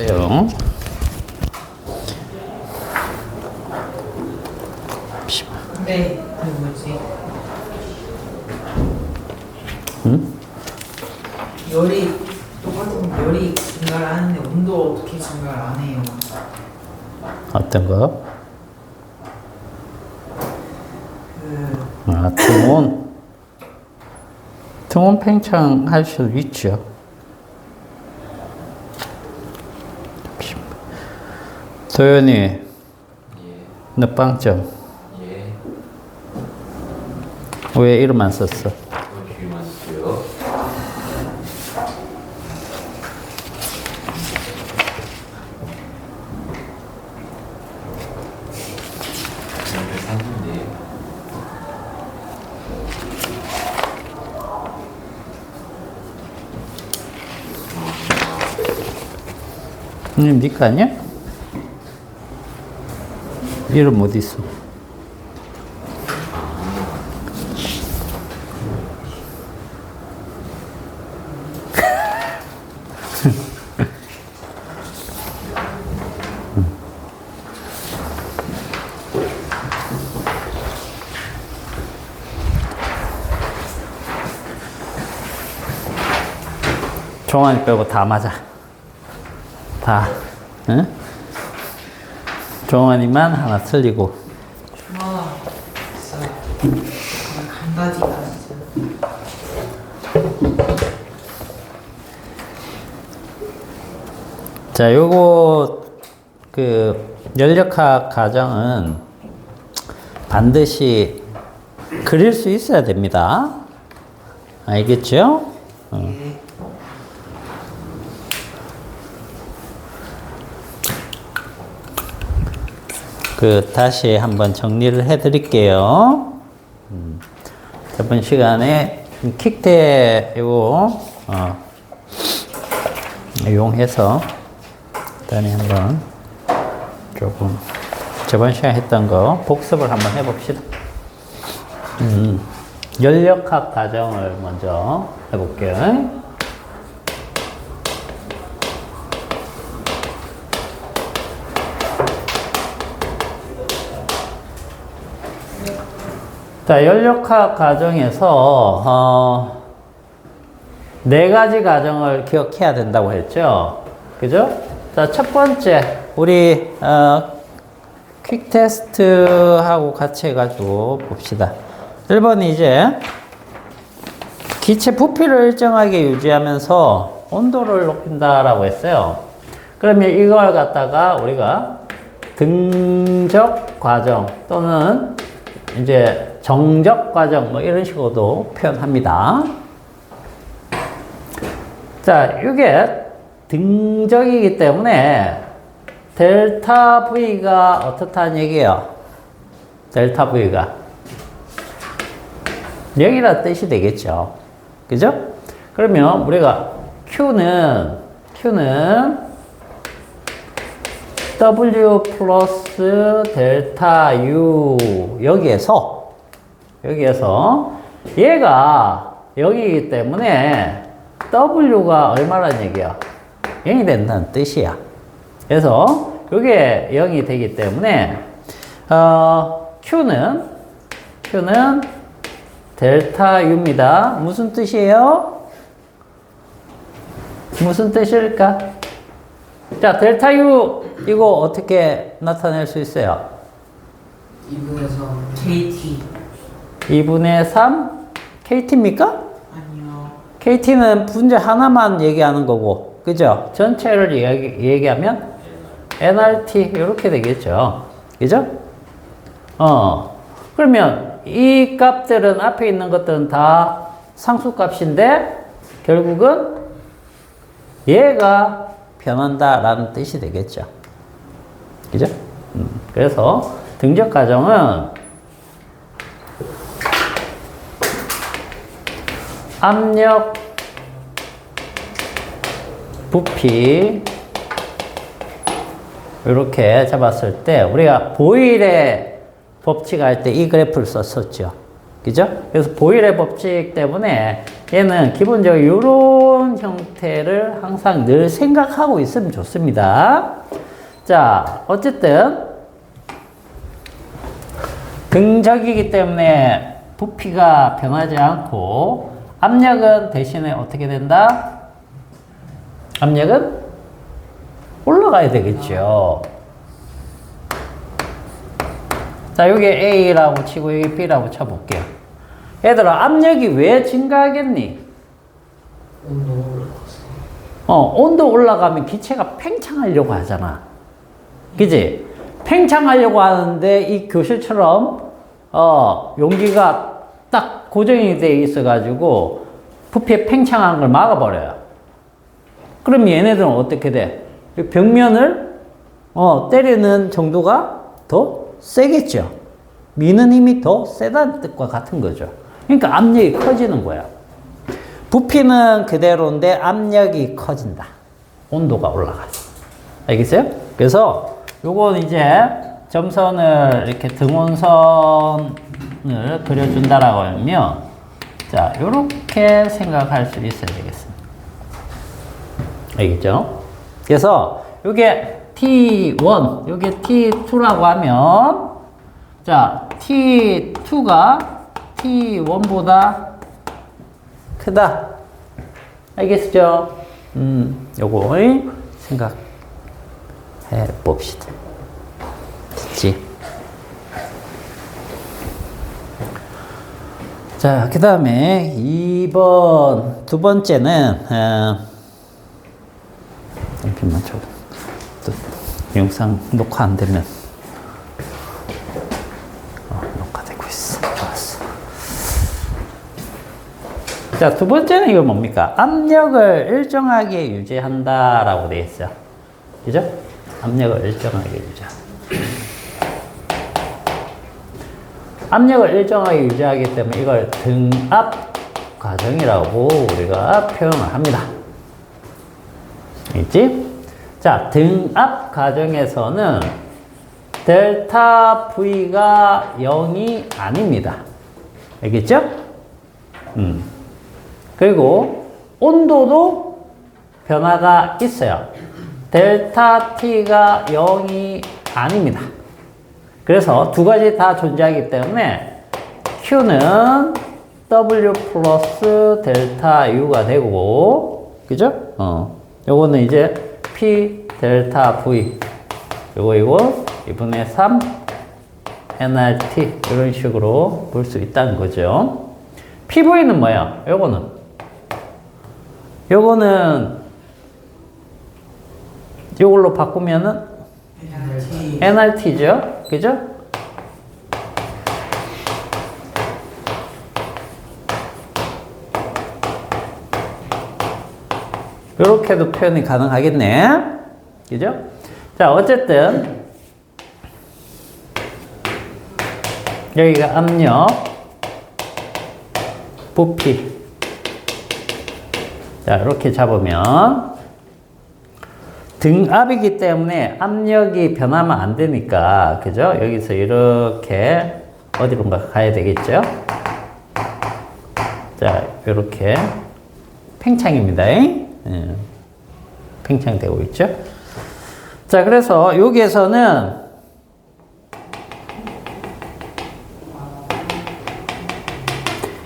요. 네, 그 뭐지? 응? 열이 똑같은 열이 증가를 하는데 온도 어떻게 증가를 안 해요? 어떤 거? 그 등온. 등온 팽창할 수 있죠. 도현이, 예, 너 빵점. 예. 왜 이름 안 썼어? 귀만 쓰요. 샀는데. 니거 아니야? 이름 어디 있어? 종환이 빼고 다 맞아. 다. 응? 종환이만 하나 틀리고. 와, 진짜 간다지다 진짜. 자, 요거, 연력학 가정은 반드시 그릴 수 있어야 됩니다. 알겠죠? 네. 다시 한번 정리를 해 드릴게요. 저번 시간에 킥대 요거, 이용해서 일단 한번 조금 저번 시간에 했던 거 복습을 한번 해봅시다. 연력학 가정을 먼저 해볼게요. 자, 연력학 가정에서 네 가지 가정을 기억해야 된다고 했죠. 그죠? 자, 첫 번째 우리 퀵 테스트하고 같이 해가지고 봅시다. 1번이 이제 기체 부피를 일정하게 유지하면서 온도를 높인다라고 했어요. 그러면 이걸 갖다가 우리가 등적 과정 또는 이제 정적 과정 뭐 이런 식으로도 표현합니다. 자, 이게 등적이기 때문에 델타 V가 어떻다는 얘기예요. 델타 V가 0이라는 뜻이 되겠죠. 그죠? 그러면 우리가 Q는 W 플러스 델타 U 여기에서 얘가 여기이기 때문에 W가 얼마라는 얘기야? 0이 된다는 뜻이야. 그래서 이게 0이 되기 때문에 Q는 델타 U입니다. 무슨 뜻이에요? 무슨 뜻일까? 자, 델타 U 이거 어떻게 나타낼 수 있어요? 2분의 3 KT 2분의 3 KT입니까? 아니요. KT는 분자 하나만 얘기하는 거고, 그죠? 전체를 얘기하면 nRT 이렇게 되겠죠. 그죠? 그러면 이 값들은 앞에 있는 것들은 다 상수값인데 결국은 얘가 변한다라는 뜻이 되겠죠. 그죠? 그래서 등적 가정은 압력, 부피 이렇게 잡았을 때 우리가 보일의 법칙 할 때 이 그래프를 썼었죠. 그죠? 그래서 보일의 법칙 때문에 얘는 기본적으로 이런 형태를 항상 늘 생각하고 있으면 좋습니다. 자, 어쨌든 등적이기 때문에 부피가 변하지 않고 압력은 대신에 어떻게 된다? 압력은 올라가야 되겠죠. 자, 여기 A라고 치고 여기 B라고 쳐볼게요. 얘들아, 압력이 왜 증가하겠니? 온도 올라갔어. 온도 올라가면 기체가 팽창하려고 하잖아. 그지? 팽창하려고 하는데 이 교실처럼 용기가 딱 고정이 돼 있어가지고 부피에 팽창하는 걸 막아버려요. 그럼 얘네들은 어떻게 돼? 벽면을 때리는 정도가 더 세겠죠. 미는 힘이 더 세다는 뜻과 같은 거죠. 그러니까 압력이 커지는 거야. 부피는 그대로인데 압력이 커진다. 온도가 올라가죠. 알겠어요? 그래서 요건 이제 점선을 이렇게 등온선을 그려준다라고 하면 자, 요렇게 생각할 수 있어야 되겠습니다. 알겠죠? 그래서 요게 T1, 요게 T2라고 하면 자, T2가 T1보다 크다. 알겠죠? 요걸 생각해 봅시다. 됐지? 자, 그 다음에 2번, 두 번째는, 잠깐만, 또 영상 녹화 안 되면. 녹화되고 있어. 좋았어. 자, 두 번째는 이거 뭡니까? 압력을 일정하게 유지한다라고 되어 있어요. 그죠? 압력을 일정하게 유지한다. 압력을 일정하게 유지하기 때문에 이걸 등압 과정이라고 우리가 표현을 합니다. 있지? 자, 등압 과정에서는 델타 V가 0이 아닙니다. 알겠죠? 그리고 온도도 변화가 있어요. 델타 T가 0이 아닙니다. 그래서 두 가지 다 존재하기 때문에 Q는 W 플러스 델타 U가 되고, 그죠? 요거는 이제 P 델타 V. 이거 2분의 3 nRT. 이런 식으로 볼 수 있다는 거죠. PV는 뭐야? 요거는 이걸로 바꾸면은 nRT죠? 그죠? 이렇게도 표현이 가능하겠네. 그죠? 자, 어쨌든 여기가 압력, 부피. 자, 이렇게 잡으면 등압이기 때문에 압력이 변하면 안 되니까, 그죠? 여기서 이렇게 어디론가 가야 되겠죠? 자, 이렇게 팽창입니다. 팽창되고 있죠? 자, 그래서 여기에서는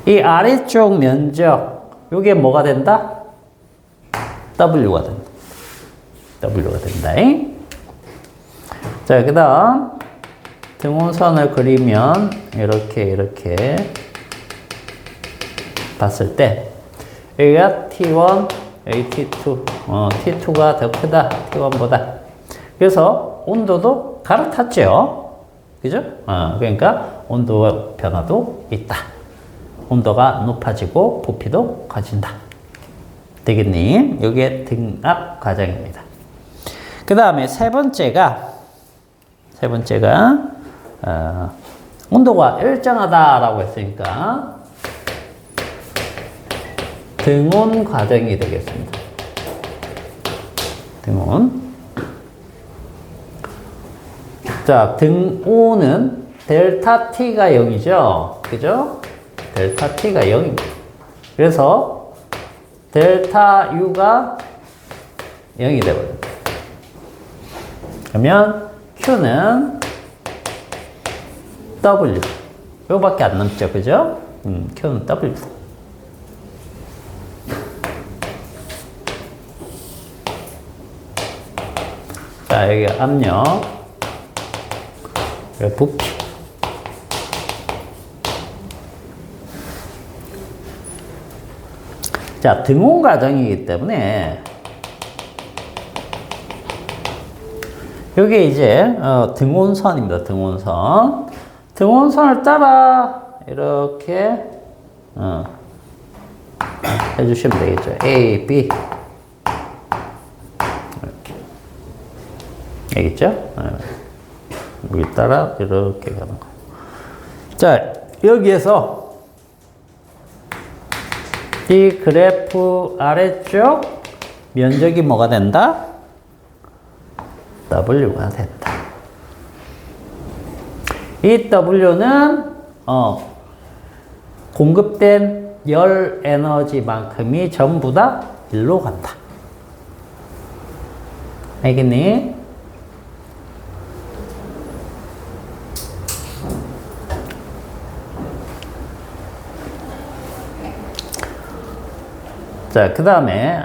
이 아래쪽 면적, 요게 뭐가 된다? W가 된다. W가 된다. 자, 그 다음 등온선을 그리면 이렇게 봤을 때 여기가 T1, 여기 T2, T2가 더 크다, T1보다. 그래서 온도도 갈아탔죠. 그죠? 그러니까 온도 변화도 있다. 온도가 높아지고 부피도 커진다. 되겠니? 이게 등압 과정입니다. 그 다음에 세 번째가 온도가 일정하다라고 했으니까 등온 과정이 되겠습니다. 등온. 자, 등온은 델타 T가 0이죠. 그죠? 델타 T가 0입니다. 그래서 델타 U가 0이 되거든요. 그러면 Q는 W. 요거밖에 안 남죠. 그죠? Q는 W. 자, 여기 압력. 여기 부피. 자, 등온 과정이기 때문에 여기 이제 등온선입니다. 등온선. 등온선을 따라 이렇게 해주시면 되겠죠. A, B 이렇게. 알겠죠? 여기 따라 이렇게 가는 거. 자, 여기에서 이 그래프 아래쪽 면적이 뭐가 된다? W가 된다. 이 W는 공급된 열 에너지만큼이 전부 다 일로 간다. 알겠니? 자, 그 다음에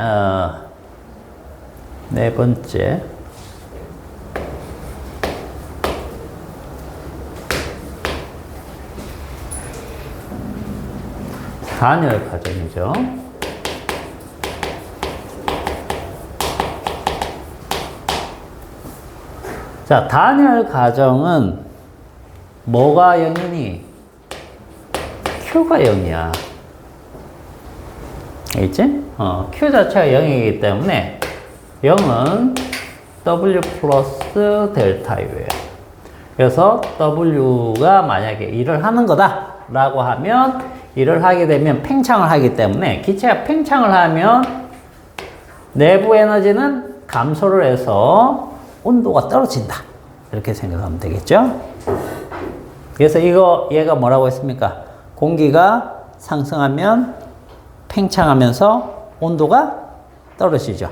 네 번째 단열 과정이죠. 자, 단열 과정은 뭐가 0이니? Q가 0이야. 알겠지? Q 자체가 0이기 때문에 0은 W 플러스 델타 U예요. 그래서 W가 만약에 일을 하는 거다 라고 하면 일을 하게 되면 팽창을 하기 때문에 기체가 팽창을 하면 내부 에너지는 감소를 해서 온도가 떨어진다. 이렇게 생각하면 되겠죠? 그래서 얘가 뭐라고 했습니까? 공기가 상승하면 팽창하면서 온도가 떨어지죠.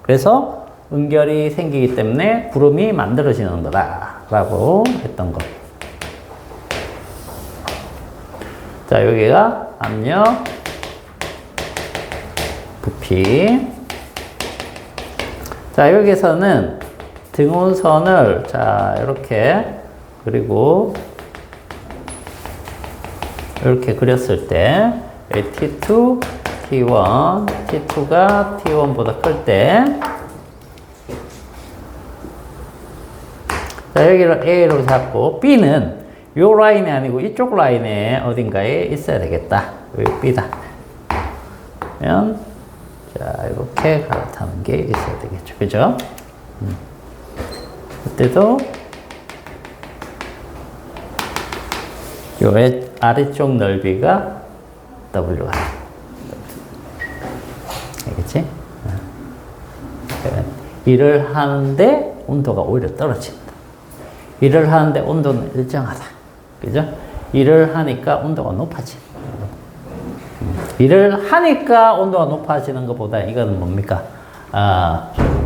그래서 은결이 생기기 때문에 구름이 만들어지는 거다라고 했던 것. 자, 여기가 압력, 부피. 자, 여기서는 등온선을 자, 이렇게 그리고 이렇게 그렸을 때 T2, T1, T2가 T1보다 클 때 자, 여기를 A로 잡고 B는 요 라인이 아니고 이쪽 라인에 어딘가에 있어야 되겠다. 여기 B다. 그러면 자, 이렇게 갈아타는 게 있어야 되겠죠. 그죠? 그때도 요 아래쪽 넓이가 W가 알겠지? 일을 하는데 온도가 오히려 떨어진다. 일을 하는데 온도는 일정하다. 그죠? 일을 하니까 온도가 높아진다. 일을 하니까 온도가 높아지는 것보다 이건 뭡니까?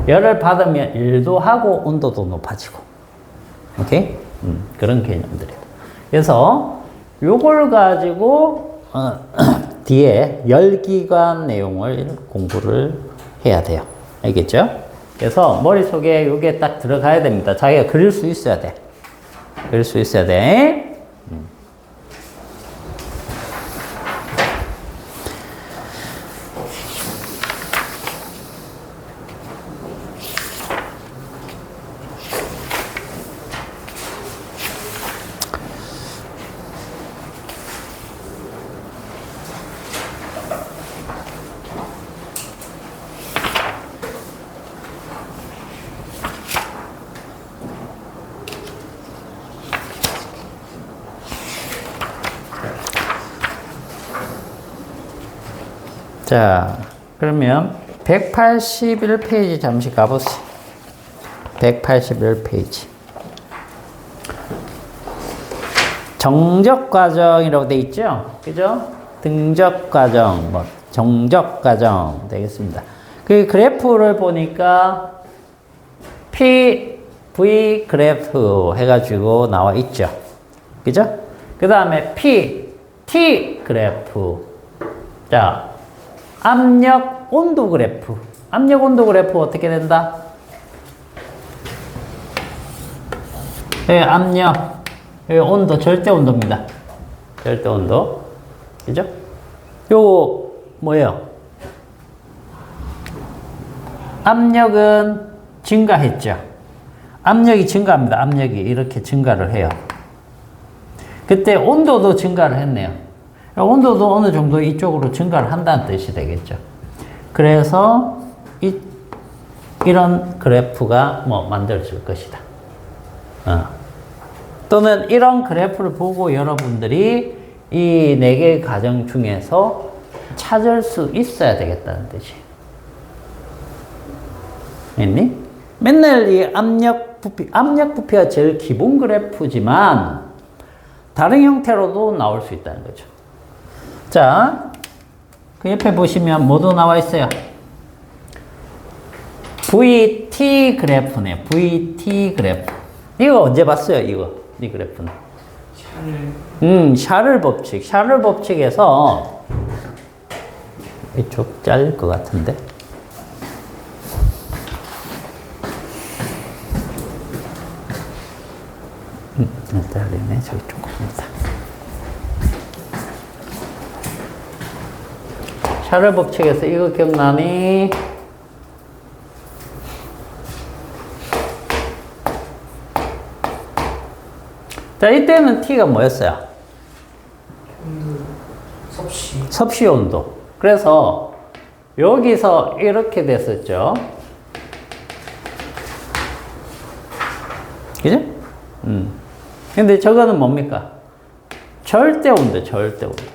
열을 받으면 일도 하고 온도도 높아지고. 오케이? 그런 개념들이다. 그래서 요걸 가지고 뒤에 열기관 내용을 공부를 해야 돼요. 알겠죠? 그래서 머릿속에 요게 딱 들어가야 됩니다. 자기가 그릴 수 있어야 돼. 그릴 수 있어야 돼. 자, 그러면 181페이지 잠시 가보세요. 181페이지. 정적 과정이라고 돼 있죠? 그죠? 등적 과정, 뭐 정적 과정 되겠습니다. 그 그래프를 보니까 PV 그래프 해가지고 나와 있죠. 그죠? 그 다음에 T 그래프. 자, 압력 온도 그래프. 압력 온도 그래프 어떻게 된다? 네, 압력. 여기 온도, 절대 온도입니다. 절대 온도. 그죠? 요거 뭐예요? 압력은 증가했죠. 압력이 증가합니다. 압력이 이렇게 증가를 해요. 그때 온도도 증가를 했네요. 온도도 어느 정도 이쪽으로 증가를 한다는 뜻이 되겠죠. 그래서 이런 그래프가 뭐 만들어질 것이다. 또는 이런 그래프를 보고 여러분들이 이 4개의 과정 중에서 찾을 수 있어야 되겠다는 뜻이에요. 알겠니? 맨날 이 압력 부피가 제일 기본 그래프지만 다른 형태로도 나올 수 있다는 거죠. 자, 그 옆에 보시면 뭐도 나와 있어요? VT 그래프네. VT 그래프. 이거 언제 봤어요? 이 그래프는. 샤를 법칙. 샤를 법칙에서 이쪽 잘릴 것 같은데. 잘리네. 저기 조금입니다. 샤를 법칙에서 이거 기억나니? 자, 이때는 T가 뭐였어요? 섭씨 온도. 그래서 여기서 이렇게 됐었죠. 그죠? 근데 저거는 뭡니까? 절대 온도, 절대 온도.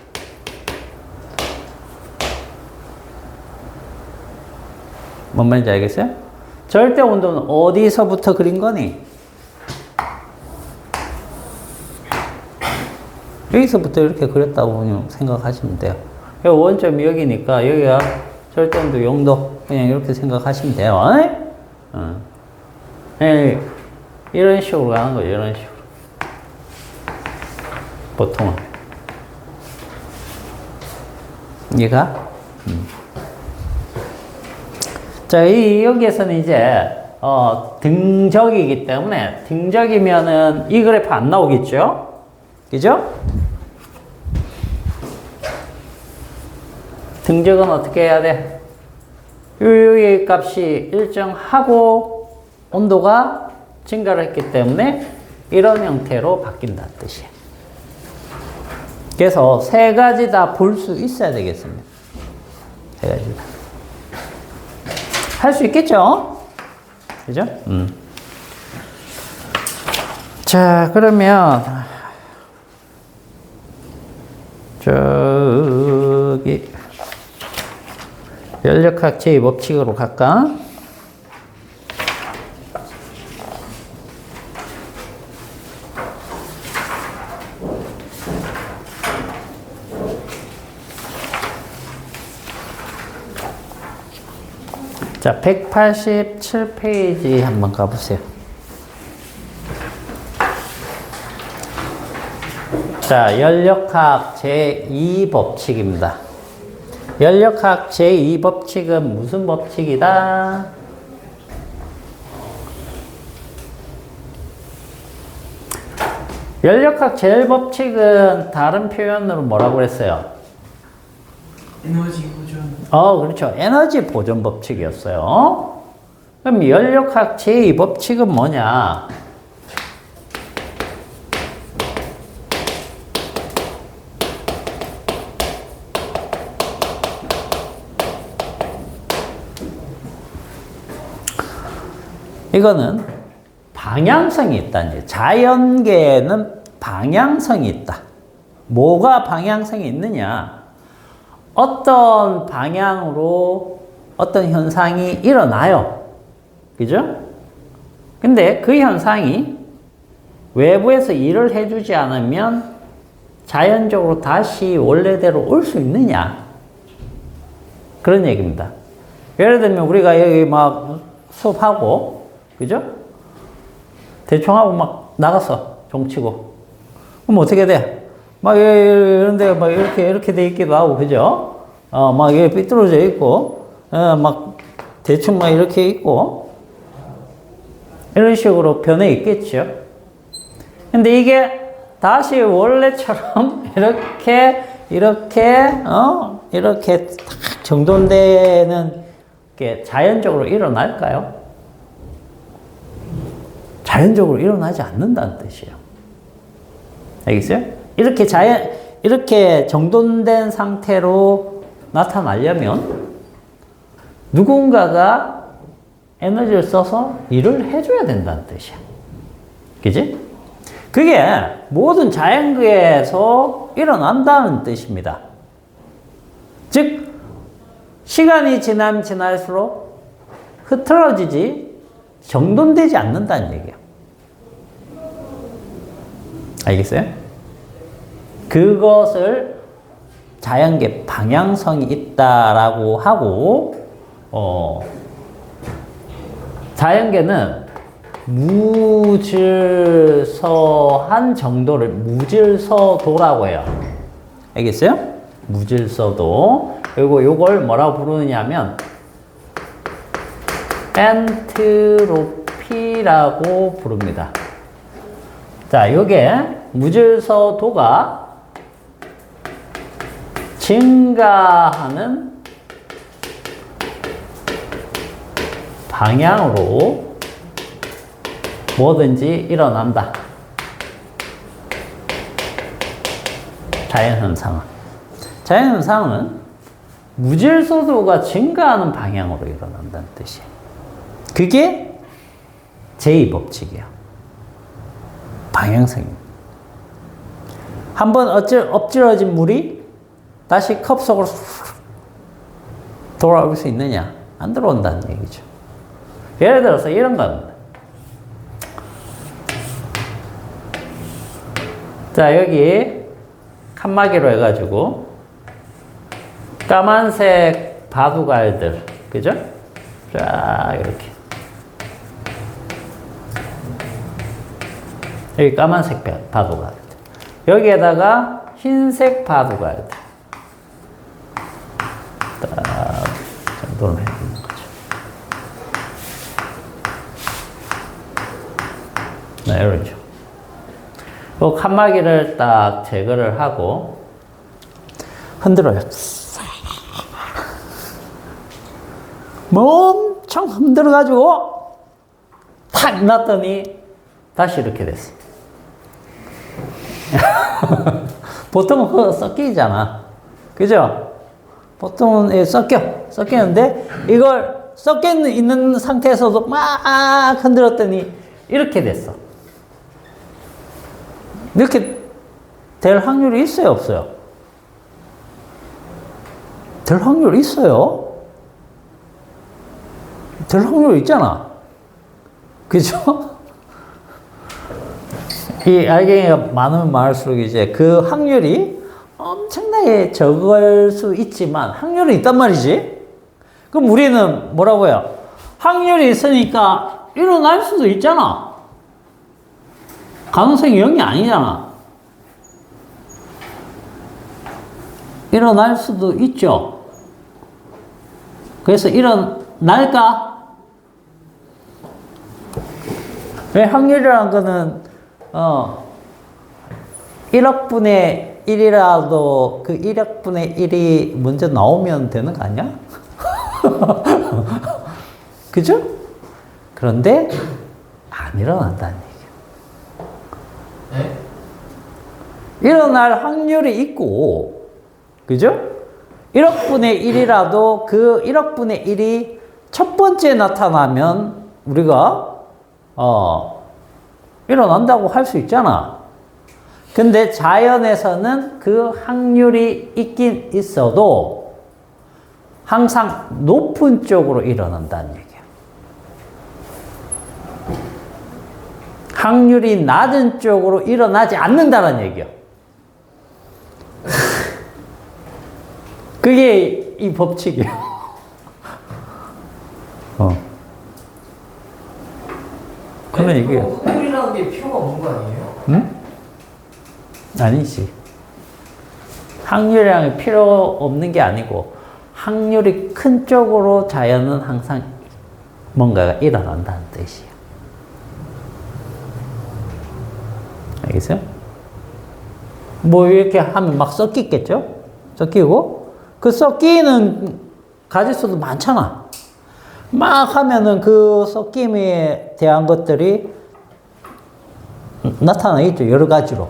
뭔 말인지 알겠어요? 절대 온도는 어디서부터 그린 거니? 여기서부터 이렇게 그렸다고 생각하시면 돼요. 원점이 여기니까 여기가 절대 온도 0도 그냥 이렇게 생각하시면 돼요. 네, 이런 식으로 가는 거예요. 이런 식으로. 보통은. 얘가? 자, 여기에서는 이제, 등적이기 때문에, 등적이면은 이 그래프 안 나오겠죠? 그죠? 등적은 어떻게 해야 돼? 여기 값이 일정하고 온도가 증가를 했기 때문에 이런 형태로 바뀐다는 뜻이에요. 그래서 세 가지 다 볼 수 있어야 되겠습니다. 세 가지 다. 할 수 있겠죠? 그죠? 자, 그러면 저기 연력학 제2법칙으로 갈까? 자, 187페이지 한번 가보세요. 자, 연력학 제2법칙입니다. 연력학 제2법칙은 무슨 법칙이다? 연력학 제1법칙은 다른 표현으로 뭐라고 그랬어요? 에너지 보존. 그렇죠. 에너지 보존 법칙이었어요. 그럼 연력학 제2법칙은 뭐냐? 이거는 방향성이 있다는 거예요. 자연계에는 방향성이 있다. 뭐가 방향성이 있느냐? 어떤 방향으로 어떤 현상이 일어나요. 그죠? 근데 그 현상이 외부에서 일을 해주지 않으면 자연적으로 다시 원래대로 올 수 있느냐? 그런 얘기입니다. 예를 들면 우리가 여기 막 수업하고, 그죠? 대충 하고 막 나갔어. 종치고. 그럼 어떻게 돼? 막 이런데 막 이렇게 돼 있기도 하고, 그죠? 막 이게 삐뚤어져 있고, 막 대충 막 이렇게 있고, 이런 식으로 변해 있겠죠. 근데 이게 다시 원래처럼 이렇게 딱 정돈되는 게 자연적으로 일어날까요? 자연적으로 일어나지 않는다는 뜻이에요. 알겠어요? 이렇게 정돈된 상태로 나타나려면 누군가가 에너지를 써서 일을 해줘야 된다는 뜻이야. 그지? 그게 모든 자연계에서 일어난다는 뜻입니다. 즉, 시간이 지나면 지날수록 흐트러지지 정돈되지 않는다는 얘기예요. 알겠어요? 그것을 자연계 방향성이 있다라고 하고, 자연계는 무질서한 정도를 무질서도라고 해요. 알겠어요? 무질서도. 그리고 요걸 뭐라고 부르느냐면 엔트로피라고 부릅니다. 자, 요게 무질서도가 증가하는 방향으로 뭐든지 일어난다. 자연현상은. 자연현상은 무질서도가 증가하는 방향으로 일어난다는 뜻이에요. 그게 제2법칙이에요. 방향성입니다. 한번 엎질러진 물이 다시 컵 속으로 돌아올 수 있느냐? 안 들어온다는 얘기죠. 예를 들어서 이런 겁니다. 자, 여기 칸막이로 해가지고 까만색 바둑알들, 그죠? 쫙 이렇게 여기 까만색 바둑알들, 여기에다가 흰색 바둑알들 딱 정돈을 해주는 거죠. 네, 이러죠. 그 칸막이를 딱 제거를 하고 흔들어요. 엄청 흔들어가지고 탁 놨더니 다시 이렇게 됐어. 보통은 섞이잖아. 그죠? 보통은 섞이는데 이걸 섞여 있는 상태에서도 막 흔들었더니 이렇게 됐어. 이렇게 될 확률이 있어요, 없어요? 될 확률이 있어요. 될 확률이 있잖아. 그죠? 이 알갱이가 많으면 많을수록 이제 그 확률이 엄청나게 적을 수 있지만 확률은 있단 말이지. 그럼 우리는 뭐라고 해요? 확률이 있으니까 일어날 수도 있잖아. 가능성이 0이 아니잖아. 일어날 수도 있죠. 그래서 일어날까? 왜 확률이라는 거는 1억 분의 1이라도 그 1억 분의 1이 먼저 나오면 되는 거 아니야? 그죠? 그런데 안 일어난다는 얘기예요. 네? 일어날 확률이 있고, 그죠? 1억 분의 1이라도 그 1억 분의 1이 첫 번째 나타나면 우리가 일어난다고 할 수 있잖아. 근데 자연에서는 그 확률이 있긴 있어도 항상 높은 쪽으로 일어난다는 얘기야. 확률이 낮은 쪽으로 일어나지 않는다는 얘기야. 그게 이 법칙이에요. 그러면 이게 확률이라는 게 필요가 없는 거 아니에요? 응? 아니지. 확률이랑 필요 없는 게 아니고 확률이 큰 쪽으로 자연은 항상 뭔가가 일어난다는 뜻이에요. 알겠어요? 뭐 이렇게 하면 막 섞이겠죠? 섞이고 그 섞이는 가지수도 많잖아. 막 하면은 그 섞임에 대한 것들이 나타나겠죠. 여러 가지로.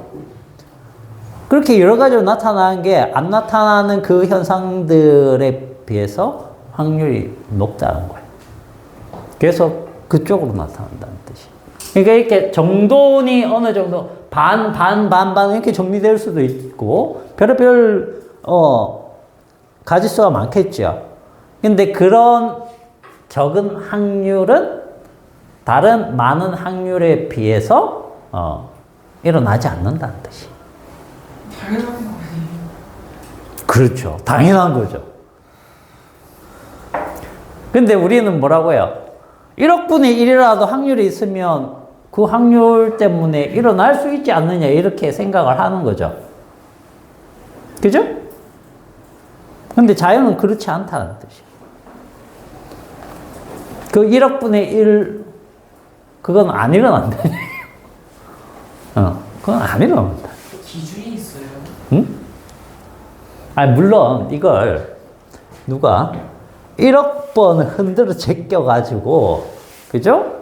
그렇게 여러 가지로 나타나는 게 안 나타나는 그 현상들에 비해서 확률이 높다는 거예요. 그래서 그쪽으로 나타난다는 뜻이에요. 그러니까 이렇게 정돈이 어느 정도 반 이렇게 정리될 수도 있고 별의별 가지수가 많겠죠. 근데 그런 적은 확률은 다른 많은 확률에 비해서 일어나지 않는다는 뜻이에요. 당연한 거 아니에요? 그렇죠. 당연한 거죠. 근데 우리는 뭐라고 해요? 1억분의 1이라도 확률이 있으면 그 확률 때문에 일어날 수 있지 않느냐 이렇게 생각을 하는 거죠. 그죠? 근데 자연은 그렇지 않다는 뜻이에요. 그 1억분의 1 그건 안 일어난다는 얘기예요. 그건 안 일어난다. 기준이 있어요. 응? 아니 물론 이걸 누가 1억 번 흔들어 제껴가지고 그죠?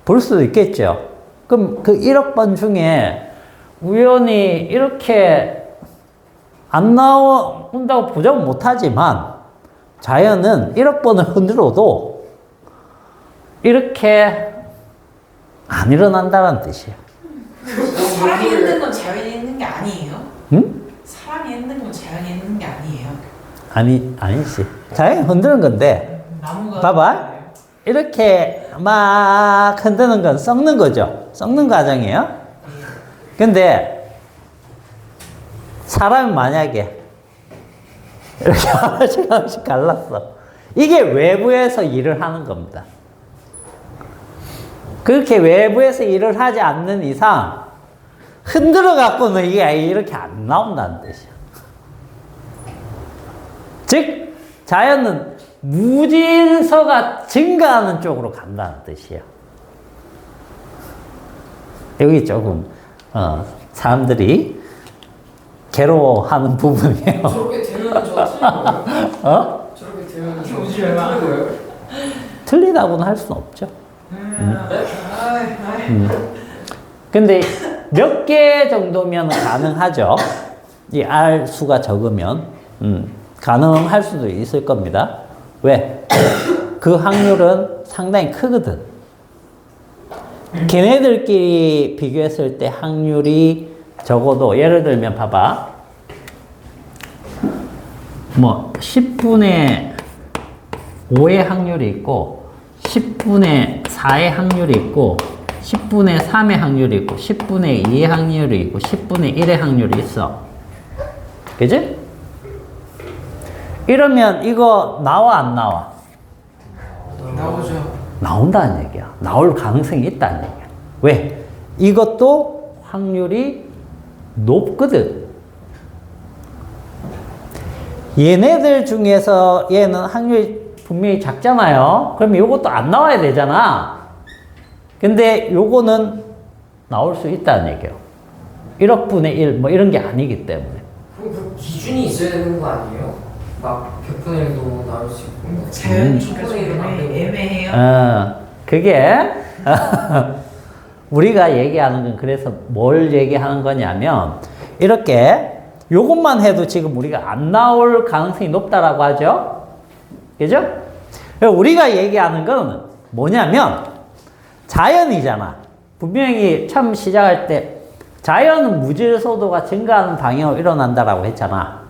볼 수도 있겠죠. 그럼 그 1억 번 중에 우연히 이렇게 안 나온다고 보장은 못하지만 자연은 1억 번을 흔들어도 이렇게 안 일어난다는 뜻이에요. 사람이 했는 건 자연이 했는 게 아니에요? 응? 사람이 했는 건 자연이 했는 게 아니에요? 아니지. 자연이 흔드는 건데 나무가 봐봐. 이렇게 막 흔드는 건 썩는 거죠. 썩는 과정이에요. 근데 사람이 만약에 이렇게 하나씩 갈랐어. 이게 외부에서 일을 하는 겁니다. 그렇게 외부에서 일을 하지 않는 이상 흔들어 갖고는 이게 이렇게 안 나온다는 뜻이야. 즉 자연은 무질서가 증가하는 쪽으로 간다는 뜻이에요. 여기 조금 사람들이 괴로워하는 부분이에요. 저렇게 되면 저 틀린 거예요? 저렇게 되면 저 틀린 거예요? 틀리다고는 할 수는 없죠. 아이. 근데 몇 개 정도면 가능하죠. 이 R 수가 적으면 가능할 수도 있을 겁니다. 왜? 그 확률은 상당히 크거든. 걔네들끼리 비교했을 때 확률이 적어도 예를 들면 봐봐. 뭐 10분의 5의 확률이 있고 10분의 4의 확률이 있고 10분의 3의 확률이 있고 10분의 2의 확률이 있고 10분의 1의 확률이 있어. 그지? 이러면 이거 나와 안 나와? 나오죠. 나온다는 얘기야. 나올 가능성이 있다는 얘기야. 왜? 이것도 확률이 높거든. 얘네들 중에서 얘는 확률이 분명히 작잖아요. 그럼 이것도 안 나와야 되잖아. 근데 요거는 나올 수 있다는 얘기예요. 1억 분의 1 뭐 이런 게 아니기 때문에. 그럼 그 기준이 있어야 되는 거 아니에요? 막 100분의 1도 나올 수 있고 자연이니까 좀 애매해요. 그게 우리가 얘기하는 건 그래서 뭘 얘기하는 거냐면 이렇게 요것만 해도 지금 우리가 안 나올 가능성이 높다라고 하죠. 그죠? 우리가 얘기하는 건 뭐냐면 자연이잖아. 분명히 처음 시작할 때 자연은 무질서도가 증가하는 방향으로 일어난다라고 했잖아.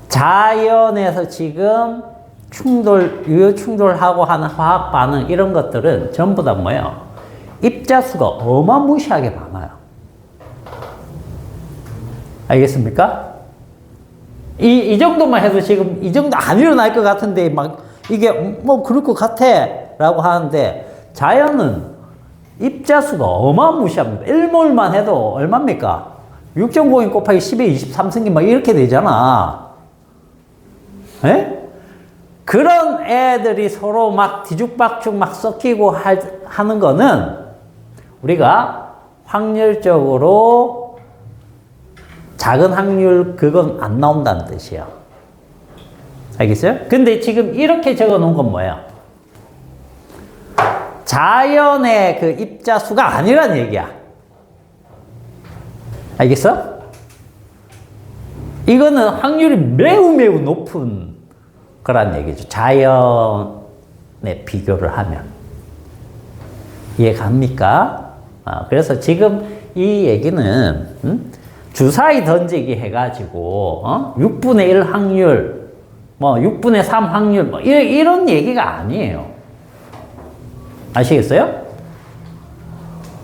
자연에서 지금 유효 충돌하고 하는 화학 반응 이런 것들은 전부 다 뭐예요? 입자수가 어마무시하게 많아요. 알겠습니까? 이 정도만 해도 지금 이 정도 안 일어날 것 같은데 막 이게 뭐 그럴 것 같아 라고 하는데 자연은 입자수가 어마무시합니다. 1몰만 해도 얼마입니까? 6.02 곱하기 10의 23승기 막 이렇게 되잖아. 에? 그런 애들이 서로 막 뒤죽박죽 막 섞이고 하는 거는 우리가 확률적으로 작은 확률 그건 안 나온다는 뜻이에요. 알겠어요? 근데 지금 이렇게 적어 놓은 건 뭐예요? 자연의 그 입자수가 아니란 얘기야. 알겠어? 이거는 확률이 매우 높은 거란 얘기죠. 자연에 비교를 하면. 이해 갑니까? 그래서 지금 이 얘기는 주사위 던지기 해가지고 6분의 1 확률, 뭐 6분의 3 확률 뭐 이런 얘기가 아니에요. 아시겠어요?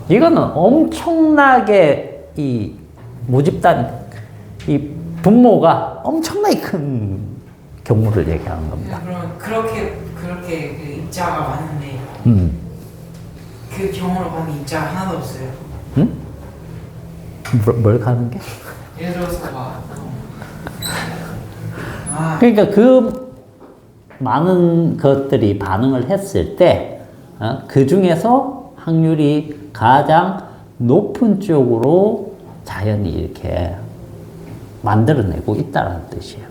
이거는 엄청나게 이 모집단 이 분모가 엄청나게 큰 경우를 얘기하는 겁니다. 그럼 그렇게 그 입자가 많은데 그 경우로 가는 입자가 하나도 없어요. 응? 뭘 가는 게? 예를 들어서 막 그러니까 그 많은 것들이 반응을 했을 때 그 중에서 확률이 가장 높은 쪽으로 자연이 이렇게 만들어내고 있다는 뜻이에요.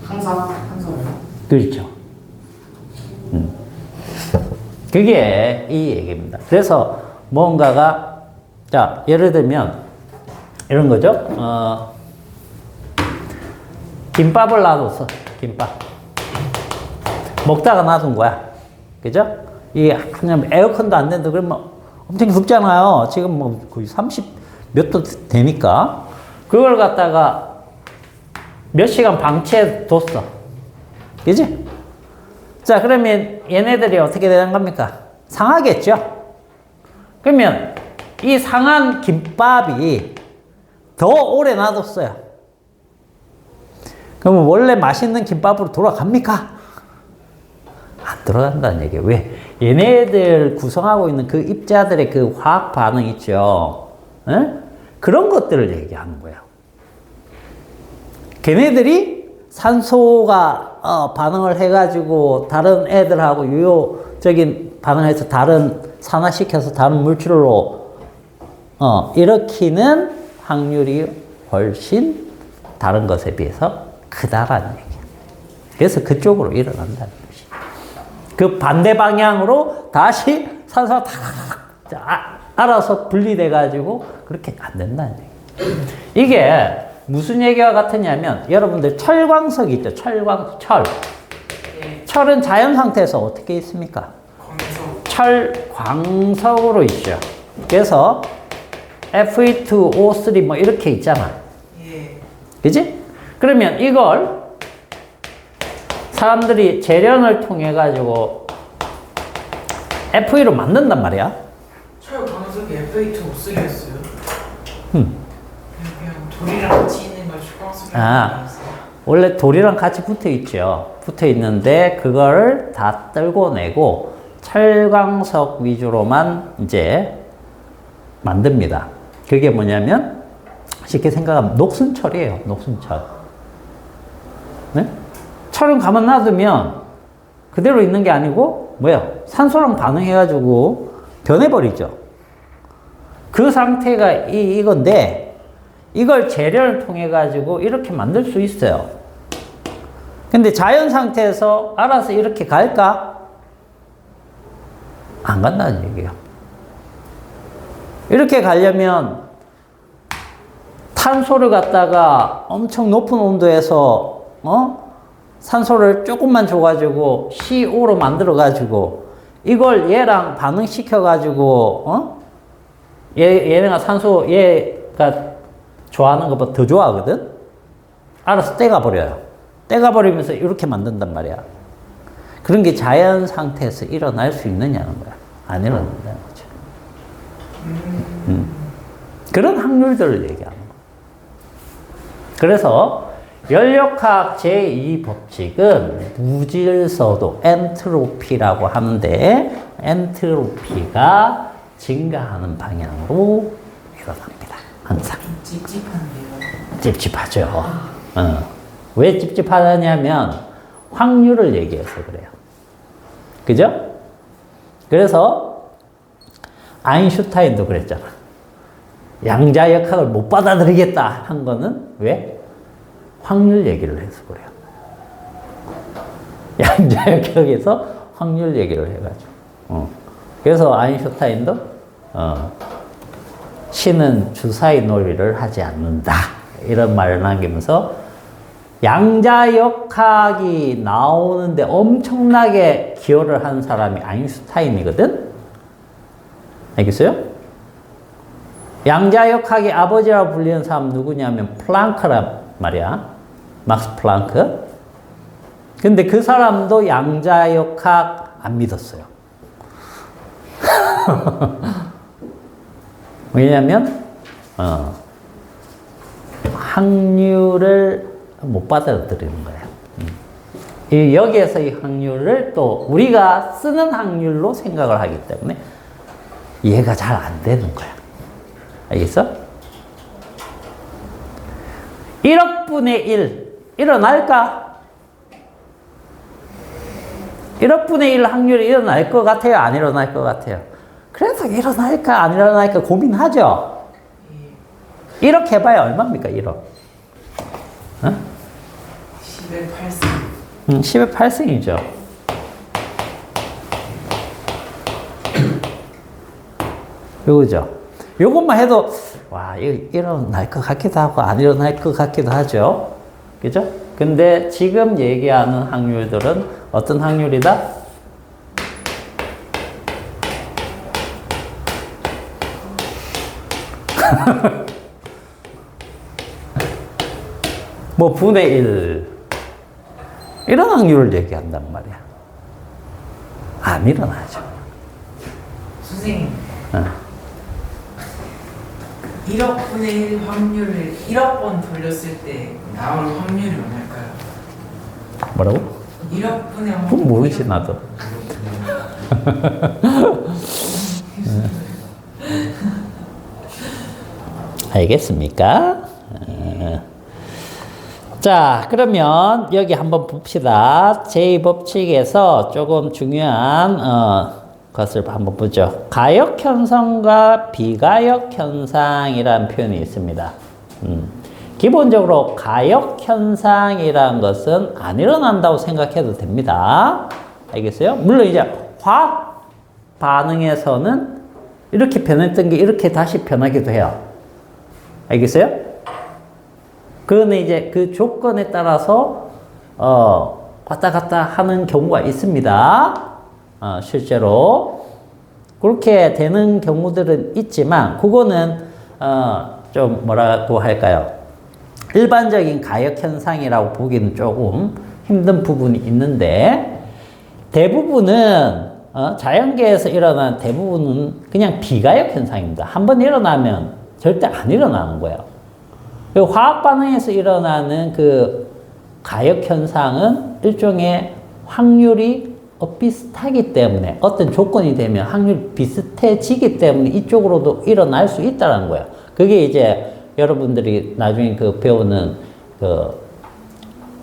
항상 그렇죠. 그게 이 얘기입니다. 그래서 뭔가가 자 예를 들면 이런 거죠. 김밥을 놔뒀어. 김밥 먹다가 놔둔 거야. 그죠? 이게 그냥 에어컨도 안 된다 그러면 엄청 덥잖아요. 지금 뭐 거의 30 몇 도 되니까 그걸 갖다가 몇 시간 방치해 뒀어. 그지? 자, 그러면 얘네들이 어떻게 되는 겁니까? 상하겠죠? 그러면 이 상한 김밥이 더 오래 놔뒀어요. 그러면 원래 맛있는 김밥으로 돌아갑니까? 안 돌아간다는 얘기예요. 왜? 얘네들 구성하고 있는 그 입자들의 그 화학 반응 있죠? 에? 그런 것들을 얘기하는 거예요. 걔네들이 산소가 반응을 해가지고 다른 애들하고 유효적인 반응을 해서 다른 산화시켜서 다른 물질로 일으키는 확률이 훨씬 다른 것에 비해서 크다라는 얘기예요. 그래서 그쪽으로 일어난다는 것이. 그 반대 방향으로 다시 산소가 알아서 분리돼가지고 그렇게 안 된다는 얘기예요. 이게 무슨 얘기와 같으냐면 여러분들 철광석 있죠? 철. 철은 자연 상태에서 어떻게 있습니까? 철광석으로 있죠. 그래서 Fe2O3 뭐 이렇게 있잖아. 그지? 그러면 이걸 사람들이 재련을 통해 가지고 Fe2로 만든단 말이야. 철광석이 Fe2O3였어요. 그냥 돌이랑 같이 있는 걸 철광석이라고 했어요. 원래 돌이랑 같이 붙어 있죠. 붙어 있는데 그거를 다 떨궈내고 철광석 위주로만 이제 만듭니다. 그게 뭐냐면 쉽게 생각하면 녹슨철이에요. 녹슨철. 네? 철은 가만 놔두면 그대로 있는 게 아니고 뭐야? 산소랑 반응해가지고 변해버리죠. 그 상태가 이건데 이걸 재련을 통해 가지고 이렇게 만들 수 있어요. 근데 자연 상태에서 알아서 이렇게 갈까? 안 간다는 얘기예요. 이렇게 가려면 탄소를 갖다가 엄청 높은 온도에서 산소를 조금만 줘가지고 CO2로 만들어가지고 이걸 얘랑 반응시켜가지고 얘네가 산소 얘가 좋아하는 것보다 더 좋아하거든? 알아서 떼가버려요. 떼가버리면서 이렇게 만든단 말이야. 그런 게 자연 상태에서 일어날 수 있느냐는 거야. 안 일어난다는 거죠. 그런 확률들을 얘기하는 거야. 그래서 연력학 제2법칙은 무질서도 엔트로피라고 하는데 엔트로피가 증가하는 방향으로 일어납니다. 항상. 찝찝한데요. 찝찝하죠. 왜 찝찝하냐면 확률을 얘기해서 그래요. 그죠? 그래서 아인슈타인도 그랬잖아. 양자역학을 못 받아들이겠다 한 거는 왜? 확률 얘기를 해서 그래요. 양자역학에서 확률 얘기를 해가지고. 그래서 아인슈타인도 신은 주사위 논리를 하지 않는다. 이런 말을 남기면서 양자역학이 나오는데 엄청나게 기여를 한 사람이 아인슈타인이거든? 알겠어요? 양자역학의 아버지라고 불리는 사람 누구냐면 플랑크란 말이야. 막스 플랑크. 근데 그 사람도 양자역학 안 믿었어요. 왜냐면 확률을 못 받아들이는 거예요. 여기에서 이 확률을 또 우리가 쓰는 확률로 생각을 하기 때문에 이해가 잘 안 되는 거야. 알겠어? 1억 분의 1 일어날까? 1억 분의 1 확률이 일어날 것 같아요? 안 일어날 것 같아요? 그래서 일어날까 안 일어날까 고민하죠? 1억 해봐야 얼마입니까? 1억 10의 8승. 10의 8승이죠. 요거죠. 요것만 해도 와, 이거 일어날 것 같기도 하고 안 일어날 것 같기도 하죠. 그죠? 근데 지금 얘기하는 확률들은 어떤 확률이다? 뭐 분의 1 이런 확률을 얘기한단 말이야. 안 일어나죠. 선생님. 1억 분의 1 확률을 1억 번 돌렸을 때 나올 확률이 얼마일까요? 뭐라고? 1억 분의 그건 모르지 나도. 알겠습니까? 자, 그러면 여기 한번 봅시다. 제2법칙에서 조금 중요한 것을 한번 보죠. 가역현상과 비가역현상이라는 표현이 있습니다. 기본적으로 가역현상이라는 것은 안 일어난다고 생각해도 됩니다. 알겠어요? 물론 이제 화학 반응에서는 이렇게 변했던 게 이렇게 다시 변하기도 해요. 알겠어요? 그거는 이제 그 조건에 따라서 왔다 갔다 하는 경우가 있습니다. 실제로 그렇게 되는 경우들은 있지만 그거는 좀 뭐라고 할까요? 일반적인 가역 현상이라고 보기는 조금 힘든 부분이 있는데 대부분은 자연계에서 일어나는 대부분은 그냥 비가역 현상입니다. 한번 일어나면 절대 안 일어나는 거예요. 그리고 화학 반응에서 일어나는 그 가역 현상은 일종의 확률이 비슷하기 때문에 어떤 조건이 되면 확률이 비슷해지기 때문에 이쪽으로도 일어날 수 있다는 거예요. 그게 이제 여러분들이 나중에 그 배우는 그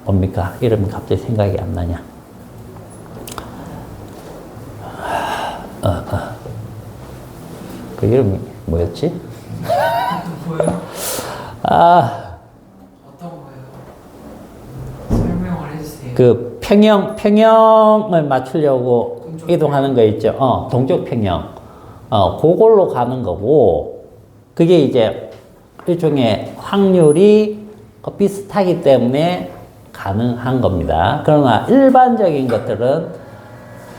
뭡니까? 이름이 갑자기 생각이 안 나냐? 그 이름이 뭐였지? 뭐예요? 어떤 거예요? 설명을 해주세요. 그 평형을 맞추려고 이동하는 거 있죠. 동적 평형. 그걸로 가는 거고, 그게 이제 일종의 확률이 비슷하기 때문에 가능한 겁니다. 그러나 일반적인 것들은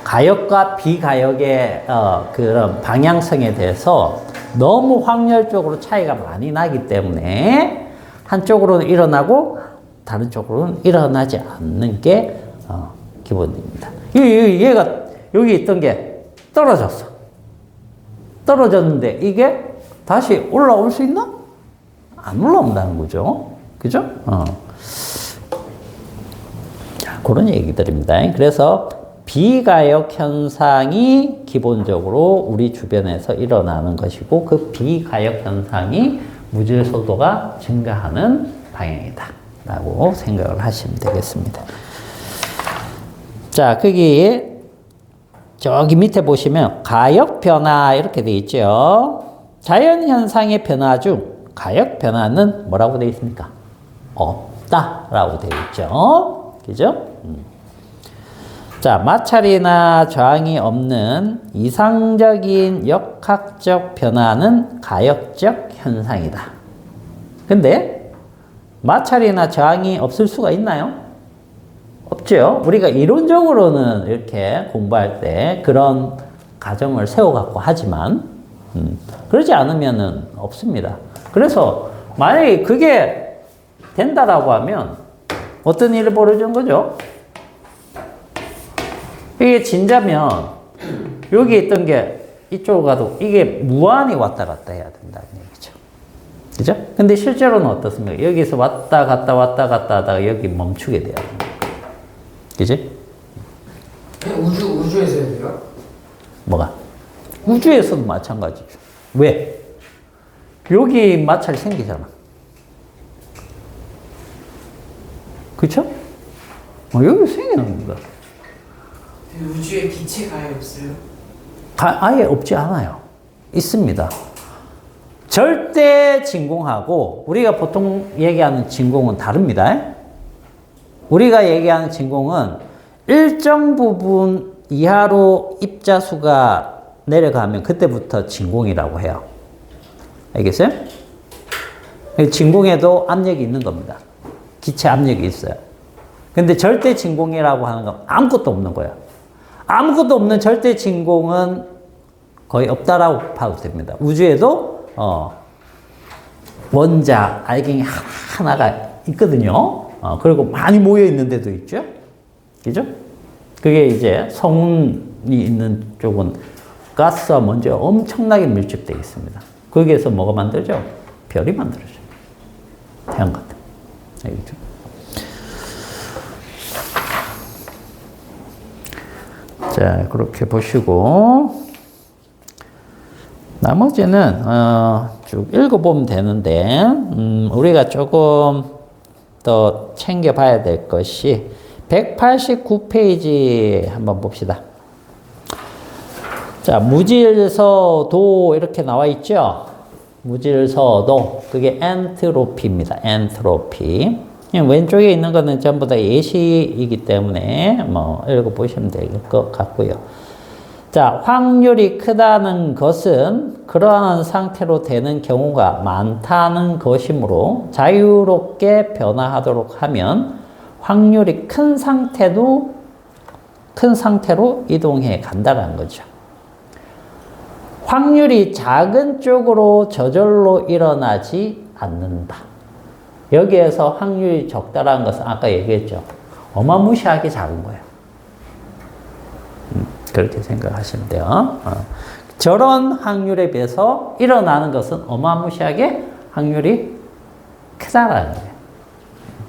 가역과 비가역의 그런 방향성에 대해서 너무 확률적으로 차이가 많이 나기 때문에 한쪽으로는 일어나고 다른 쪽으로는 일어나지 않는 게 기본입니다. 얘가 여기 있던 게 떨어졌어. 떨어졌는데 이게 다시 올라올 수 있나? 안 올라온다는 거죠. 그죠? 그런 얘기들입니다. 그래서 비가역 현상이 기본적으로 우리 주변에서 일어나는 것이고 그 비가역 현상이 무질서도가 증가하는 방향이다 라고 생각을 하시면 되겠습니다. 자, 거기 저기 밑에 보시면 가역 변화 이렇게 되어 있죠. 자연 현상의 변화 중 가역 변화는 뭐라고 되어 있습니까? 없다라고 되어 있죠. 그죠? 자, 마찰이나 저항이 없는 이상적인 역학적 변화는 가역적 현상이다. 근데 마찰이나 저항이 없을 수가 있나요? 없죠. 우리가 이론적으로는 이렇게 공부할 때 그런 가정을 세워갖고 하지만 그러지 않으면은 없습니다. 그래서 만약에 그게 된다라고 하면 어떤 일이 벌어지는 거죠? 이게 진짜면 여기 있던 게 이쪽으로 가도 이게 무한히 왔다 갔다 해야 된다는 얘기죠. 그죠? 근데 실제로는 어떻습니까? 여기서 왔다 갔다 하다가 여기 멈추게 돼야 됩니다. 그지? 우주에서 해야 돼요? 뭐가? 우주에서도 마찬가지죠. 왜? 여기 마찰이 생기잖아. 그쵸? 여기 생기는 겁니다. 우주에 기체가 아예 없어요? 아예 없지 않아요. 있습니다. 절대 진공하고 우리가 보통 얘기하는 진공은 다릅니다. 우리가 얘기하는 진공은 일정 부분 이하로 입자수가 내려가면 그때부터 진공이라고 해요. 알겠어요? 진공에도 압력이 있는 겁니다. 기체 압력이 있어요. 근데 절대 진공이라고 하는 건 아무것도 없는 거예요. 아무것도 없는 절대 진공은 거의 없다라고 봐도 됩니다. 우주에도 원자, 알갱이 하나가 있거든요. 그리고 많이 모여 있는 데도 있죠. 그죠? 그게 이제 성운이 있는 쪽은 가스와 먼지가 엄청나게 밀집되어 있습니다. 거기에서 뭐가 만들죠? 별이 만들어져요. 태양 같은. 알겠죠? 자, 그렇게 보시고 나머지는 쭉 읽어보면 되는데 우리가 조금 더 챙겨봐야 될 것이 189페이지 한번 봅시다. 자, 무질서도 이렇게 나와 있죠. 무질서도 그게 엔트로피입니다. 엔트로피. 왼쪽에 있는 거는 전부 다 예시이기 때문에 뭐 읽어보시면 될 것 같고요. 자, 확률이 크다는 것은 그러한 상태로 되는 경우가 많다는 것이므로 자유롭게 변화하도록 하면 확률이 큰 상태로 이동해 간다는 거죠. 확률이 작은 쪽으로 저절로 일어나지 않는다. 여기에서 확률이 적다라는 것은 아까 얘기했죠. 어마무시하게 작은 거예요. 그렇게 생각하시면 돼요. 저런 확률에 비해서 일어나는 것은 어마무시하게 확률이 크다라는 거예요.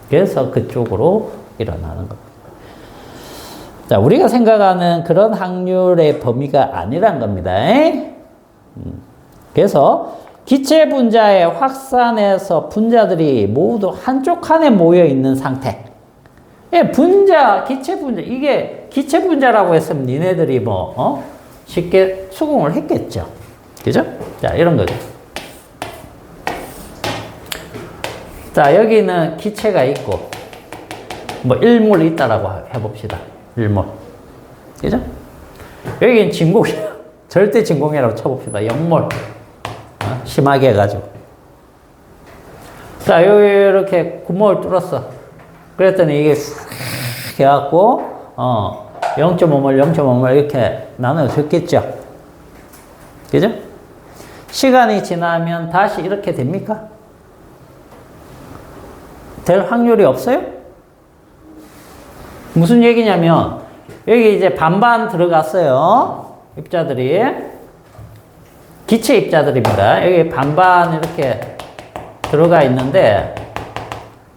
그래서 그쪽으로 일어나는 겁니다. 자, 우리가 생각하는 그런 확률의 범위가 아니란 겁니다. 그래서 기체 분자의 확산에서 분자들이 모두 한쪽 칸에 모여 있는 상태. 기체 분자, 이게 기체 분자라고 했으면 니네들이 쉽게 수긍을 했겠죠. 그죠? 자, 이런 거죠. 자, 여기는 기체가 있고, 일몰 있다라고 해봅시다. 일몰. 그죠? 여기는 진공이야. 절대 진공이라고 쳐봅시다. 역몰. 심하게 해가지고. 자, 여기 이렇게 구멍을 뚫었어. 그랬더니 이게 쑥 해갖고, 0.5몰, 0.5몰 이렇게 나눠졌겠죠. 그죠? 시간이 지나면 다시 이렇게 됩니까? 될 확률이 없어요? 무슨 얘기냐면, 여기 이제 반반 들어갔어요. 입자들이. 기체 입자들입니다. 여기 반반 이렇게 들어가 있는데,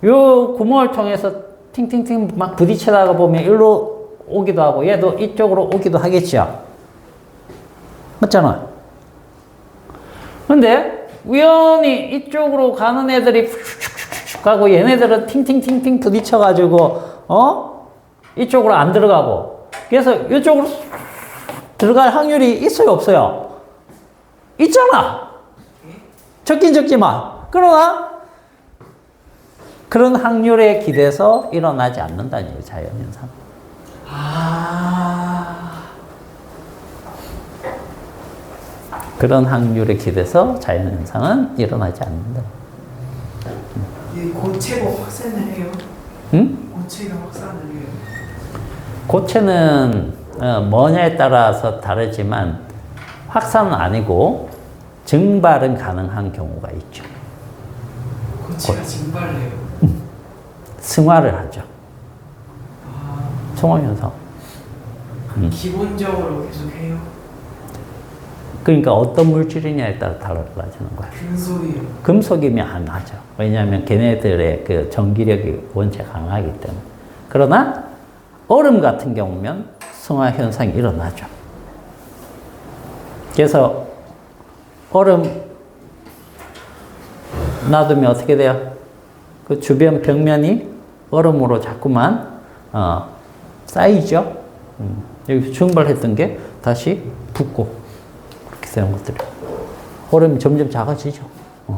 요 구멍을 통해서 팅팅팅 막 부딪히다가 보면 일로 오기도 하고 얘도 이쪽으로 오기도 하겠죠. 맞잖아. 근데 우연히 이쪽으로 가는 애들이 슉슉슉슉 가고 얘네들은 팅팅팅팅 부딪혀가지고 이쪽으로 안 들어가고 그래서 이쪽으로 들어갈 확률이 있어요 없어요? 있잖아. 적긴 적지만 그러나 그런 확률에 기대서 일어나지 않는다는 얘기예요. 자연현상. 그런 확률에 기대서 자연현상은 일어나지 않는다. 이 고체가 확산을 해요. 응? 고체가 확산을 해요. 고체는 뭐냐에 따라서 다르지만 확산은 아니고 증발은 가능한 경우가 있죠. 고체가 증발을 해요. 승화를 하죠. 성화현상. 기본적으로 계속 해요. 그러니까 어떤 물질이냐에 따라 달라지는 거야. 금속이요. 금속이면 안 하죠. 왜냐하면 걔네들의 그 전기력이 원체 강하기 때문에. 그러나 얼음 같은 경우면 승화 현상이 일어나죠. 그래서 얼음 놔두면 어떻게 돼요? 그 주변 벽면이 얼음으로 자꾸만 쌓이죠. 여기서 증발했던 게 다시 붓고 그렇게 되는 것들이. 얼음이 점점 작아지죠.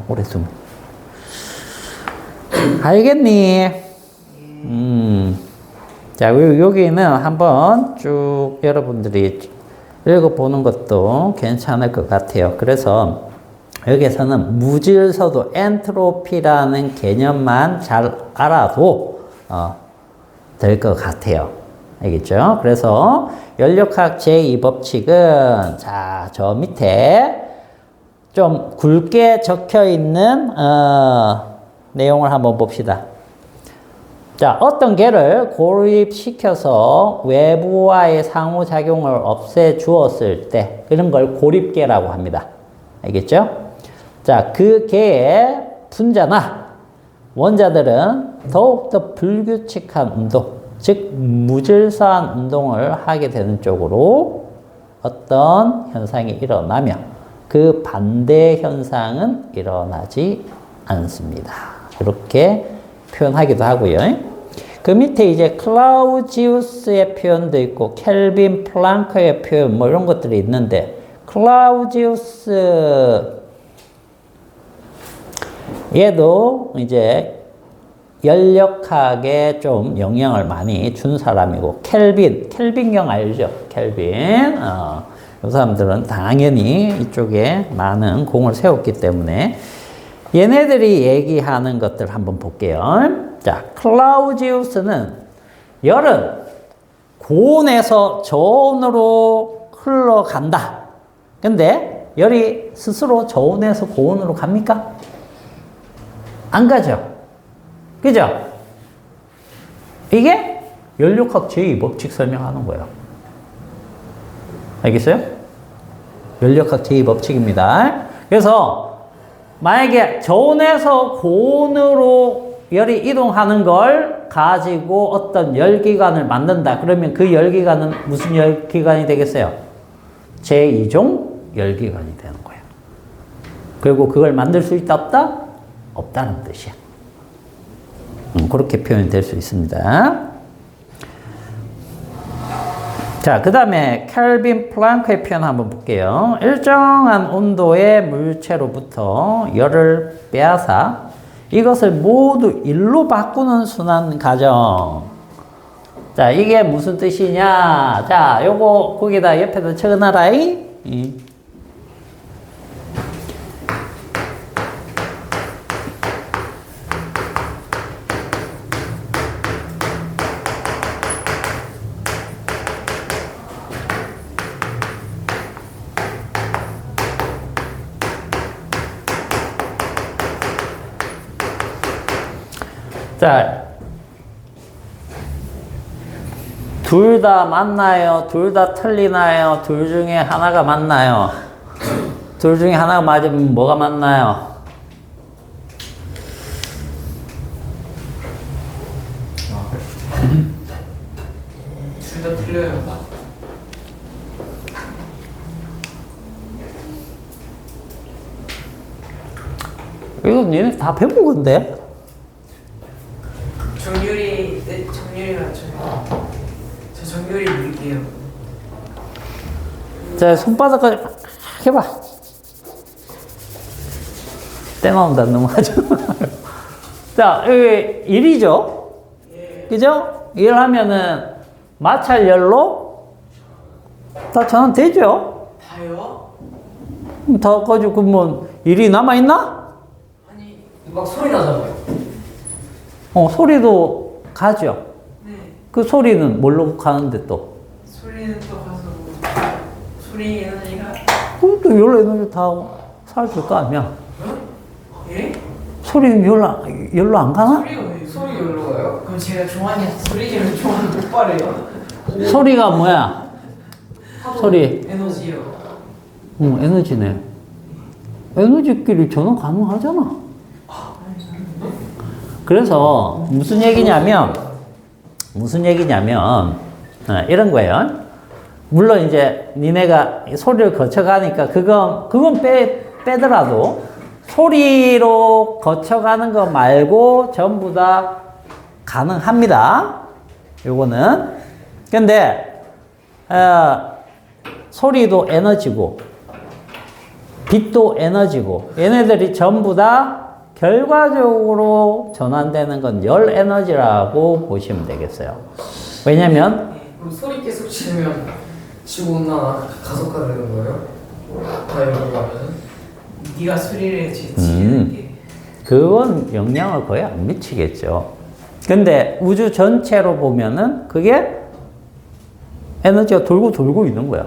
오래 두면. 알겠니? 자, 여기는 한번 쭉 여러분들이 읽어보는 것도 괜찮을 것 같아요. 그래서 여기에서는 무질서도 엔트로피라는 개념만 잘 알아도 될 것 같아요. 알겠죠? 그래서 연력학 제2법칙은 자, 저 밑에 좀 굵게 적혀 있는 내용을 한번 봅시다. 자, 어떤 개를 고립시켜서 외부와의 상호작용을 없애주었을 때 그런 걸 고립계라고 합니다. 알겠죠? 자, 그 개의 분자나 원자들은 더욱더 불규칙한 운동, 즉 무질서한 운동을 하게 되는 쪽으로 어떤 현상이 일어나며 그 반대 현상은 일어나지 않습니다. 이렇게 표현하기도 하고요. 그 밑에 이제 클라우지우스의 표현도 있고 켈빈 플랑크의 표현 뭐 이런 것들이 있는데 클라우지우스 얘도 이제 연력학에 좀 영향을 많이 준 사람이고 켈빈경 알죠? 켈빈 이 사람들은 당연히 이쪽에 많은 공을 세웠기 때문에 얘네들이 얘기하는 것들 한번 볼게요. 자, 클라우지우스는 열은 고온에서 저온으로 흘러간다. 근데 열이 스스로 저온에서 고온으로 갑니까? 안 가죠. 그죠? 이게 연력학 제2법칙 설명하는 거예요. 알겠어요? 연력학 제2법칙입니다. 그래서 만약에 저온에서 고온으로 열이 이동하는 걸 가지고 어떤 열기관을 만든다. 그러면 그 열기관은 무슨 열기관이 되겠어요? 제2종 열기관이 되는 거예요. 그리고 그걸 만들 수 있다 없다? 없다는 뜻이야. 그렇게 표현될 수 있습니다. 자, 그 다음에 켈빈 플랑크의 표현 한번 볼게요. 일정한 온도의 물체로부터 열을 빼앗아 이것을 모두 일로 바꾸는 순환 과정. 자, 이게 무슨 뜻이냐? 자, 요거 거기다 옆에다 적어놔라. 자, 둘 다 맞나요? 둘 다 틀리나요? 둘 중에 하나가 맞나요? 둘 중에 하나가 맞으면 뭐가 맞나요? 둘 다 틀려요. 이거 니네 다 배운 건데? 정유리, 네, 정유리 맞춰요. 저 정유리 물게요. 자, 손바닥까지 해봐. 때 나온다, 넘어가죠. 자, 여기 1이죠? 그죠? 1 하면은 마찰열로 다 전환되죠? 다요? 다 가지고 그러면 1이 남아있나? 아니, 막 소리 나잖아요. 소리도 가죠. 네. 그 소리는 뭘로 가는데 또? 소리는 또 가서 소리 에너지가 그럼 또 열로 에너지 다 사라질 거 아니야? 예? 소리는 열로 안 가나? 소리가 왜 소리 열로 가요? 그럼 제가 종환이한테 소리 지르면 종환 못 바래요? 소리가 뭐야? 소리. 에너지요. 에너지네. 에너지끼리 전원 가능하잖아. 그래서 무슨 얘기냐면 이런 거예요. 물론 이제 니네가 소리를 거쳐가니까 그건 빼더라도 소리로 거쳐가는 거 말고 전부 다 가능합니다. 요거는. 근데 소리도 에너지고 빛도 에너지고 얘네들이 전부 다 결과적으로 전환되는 건 열 에너지라고 보시면 되겠어요. 왜냐면 그럼 소리 계속 지르면 지구온난화 가속화되는 거예요? 다 열로 가면은? 네가 소리를 지르는 게 그건 영향을 거의 안 미치겠죠. 근데 우주 전체로 보면은 그게 에너지가 돌고 있는 거야.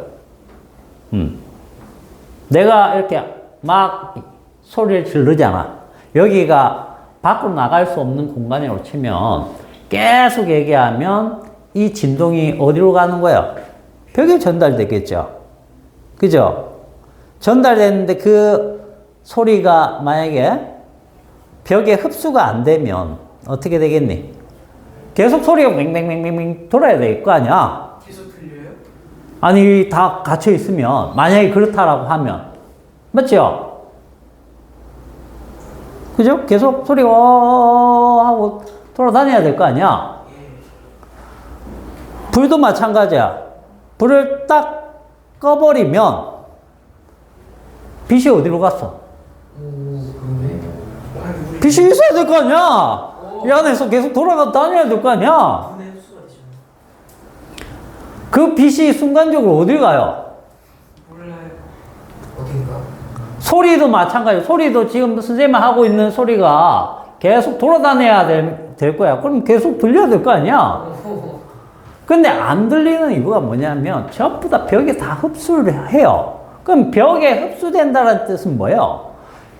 내가 이렇게 막 소리를 지르잖아. 여기가 밖으로 나갈 수 없는 공간이라고 치면 계속 얘기하면 이 진동이 어디로 가는 거예요? 벽에 전달되겠죠. 그죠? 전달되는데 그 소리가 만약에 벽에 흡수가 안 되면 어떻게 되겠니? 계속 소리가 맹맹맹맹 돌아야 될 거 아니야? 계속 들려요? 아니, 다 갇혀 있으면, 만약에 그렇다라고 하면. 맞죠? 그죠? 계속 소리가 하고 돌아다녀야 될 거 아니야? 불도 마찬가지야. 불을 딱 꺼버리면 빛이 어디로 갔어? 그러네. 빛이 있어야 될 거 아니야? 이 안에서 계속 돌아다녀야 될 거 아니야? 분해 흡수가 되죠. 그 빛이 순간적으로 어딜 가요? 몰라요. 어딘가? 소리도 마찬가지예요. 소리도 지금 선생님이 하고 있는 소리가 계속 돌아다녀야 될 거야. 그럼 계속 들려야 될 거 아니야? 근데 안 들리는 이유가 뭐냐면 전부 다 벽에 다 흡수를 해요. 그럼 벽에 흡수된다는 뜻은 뭐예요?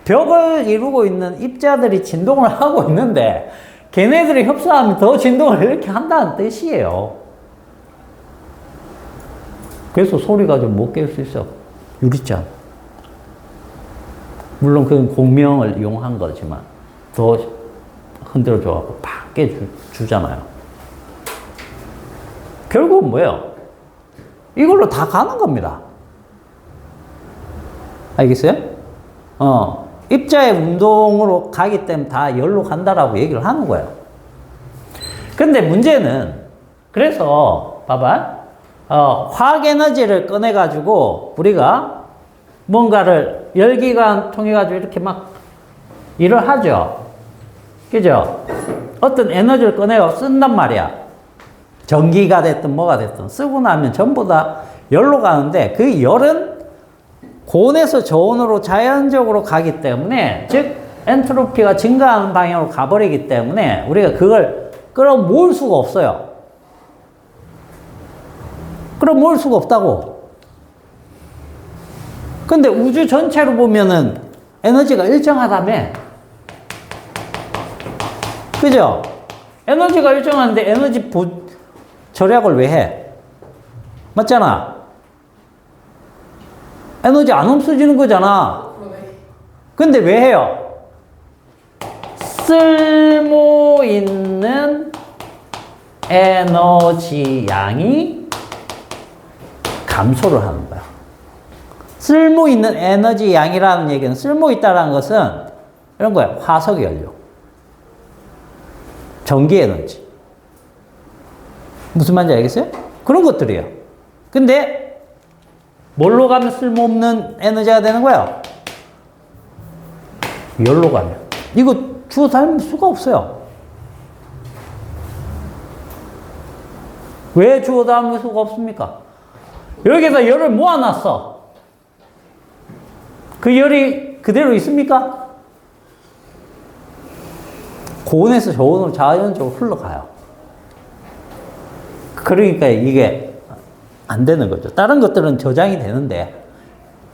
벽을 이루고 있는 입자들이 진동을 하고 있는데 걔네들이 흡수하면 더 진동을 이렇게 한다는 뜻이에요. 그래서 소리가 좀 못 깰 수 있어. 유리잔. 물론 그건 공명을 이용한 거지만 더 흔들어줘갖고 팍 깨주잖아요. 결국은 뭐예요? 이걸로 다 가는 겁니다. 알겠어요? 입자의 운동으로 가기 때문에 다 열로 간다라고 얘기를 하는 거예요. 근데 문제는, 그래서, 봐봐. 화학 에너지를 꺼내가지고, 우리가 뭔가를 열기관 통해가지고 이렇게 막 일을 하죠. 그죠? 어떤 에너지를 꺼내고 쓴단 말이야. 전기가 됐든 뭐가 됐든 쓰고 나면 전부 다 열로 가는데 그 열은 고온에서 저온으로 자연적으로 가기 때문에, 즉 엔트로피가 증가하는 방향으로 가버리기 때문에 우리가 그걸 끌어모을 수가 없어요. 끌어모을 수가 없다고. 근데 우주 전체로 보면은 에너지가 일정하다며. 그죠? 에너지가 일정한데 에너지 절약을 왜 해? 맞잖아. 에너지 안 없어지는 거잖아. 근데 왜 해요? 쓸모 있는 에너지 양이 감소를 하는 거야. 쓸모 있는 에너지 양이라는 얘기는 쓸모 있다는 것은 이런 거야. 화석 연료, 전기 에너지. 무슨 말인지 알겠어요? 그런 것들이에요. 근데 뭘로 가면 쓸모없는 에너지가 되는 거야? 열로 가면. 이거 주워 담을 수가 없어요. 왜 주워 담을 수가 없습니까? 여기다 열을 모아놨어. 그 열이 그대로 있습니까? 고온에서 저온으로 자연적으로 흘러가요. 그러니까 이게 안 되는 거죠. 다른 것들은 저장이 되는데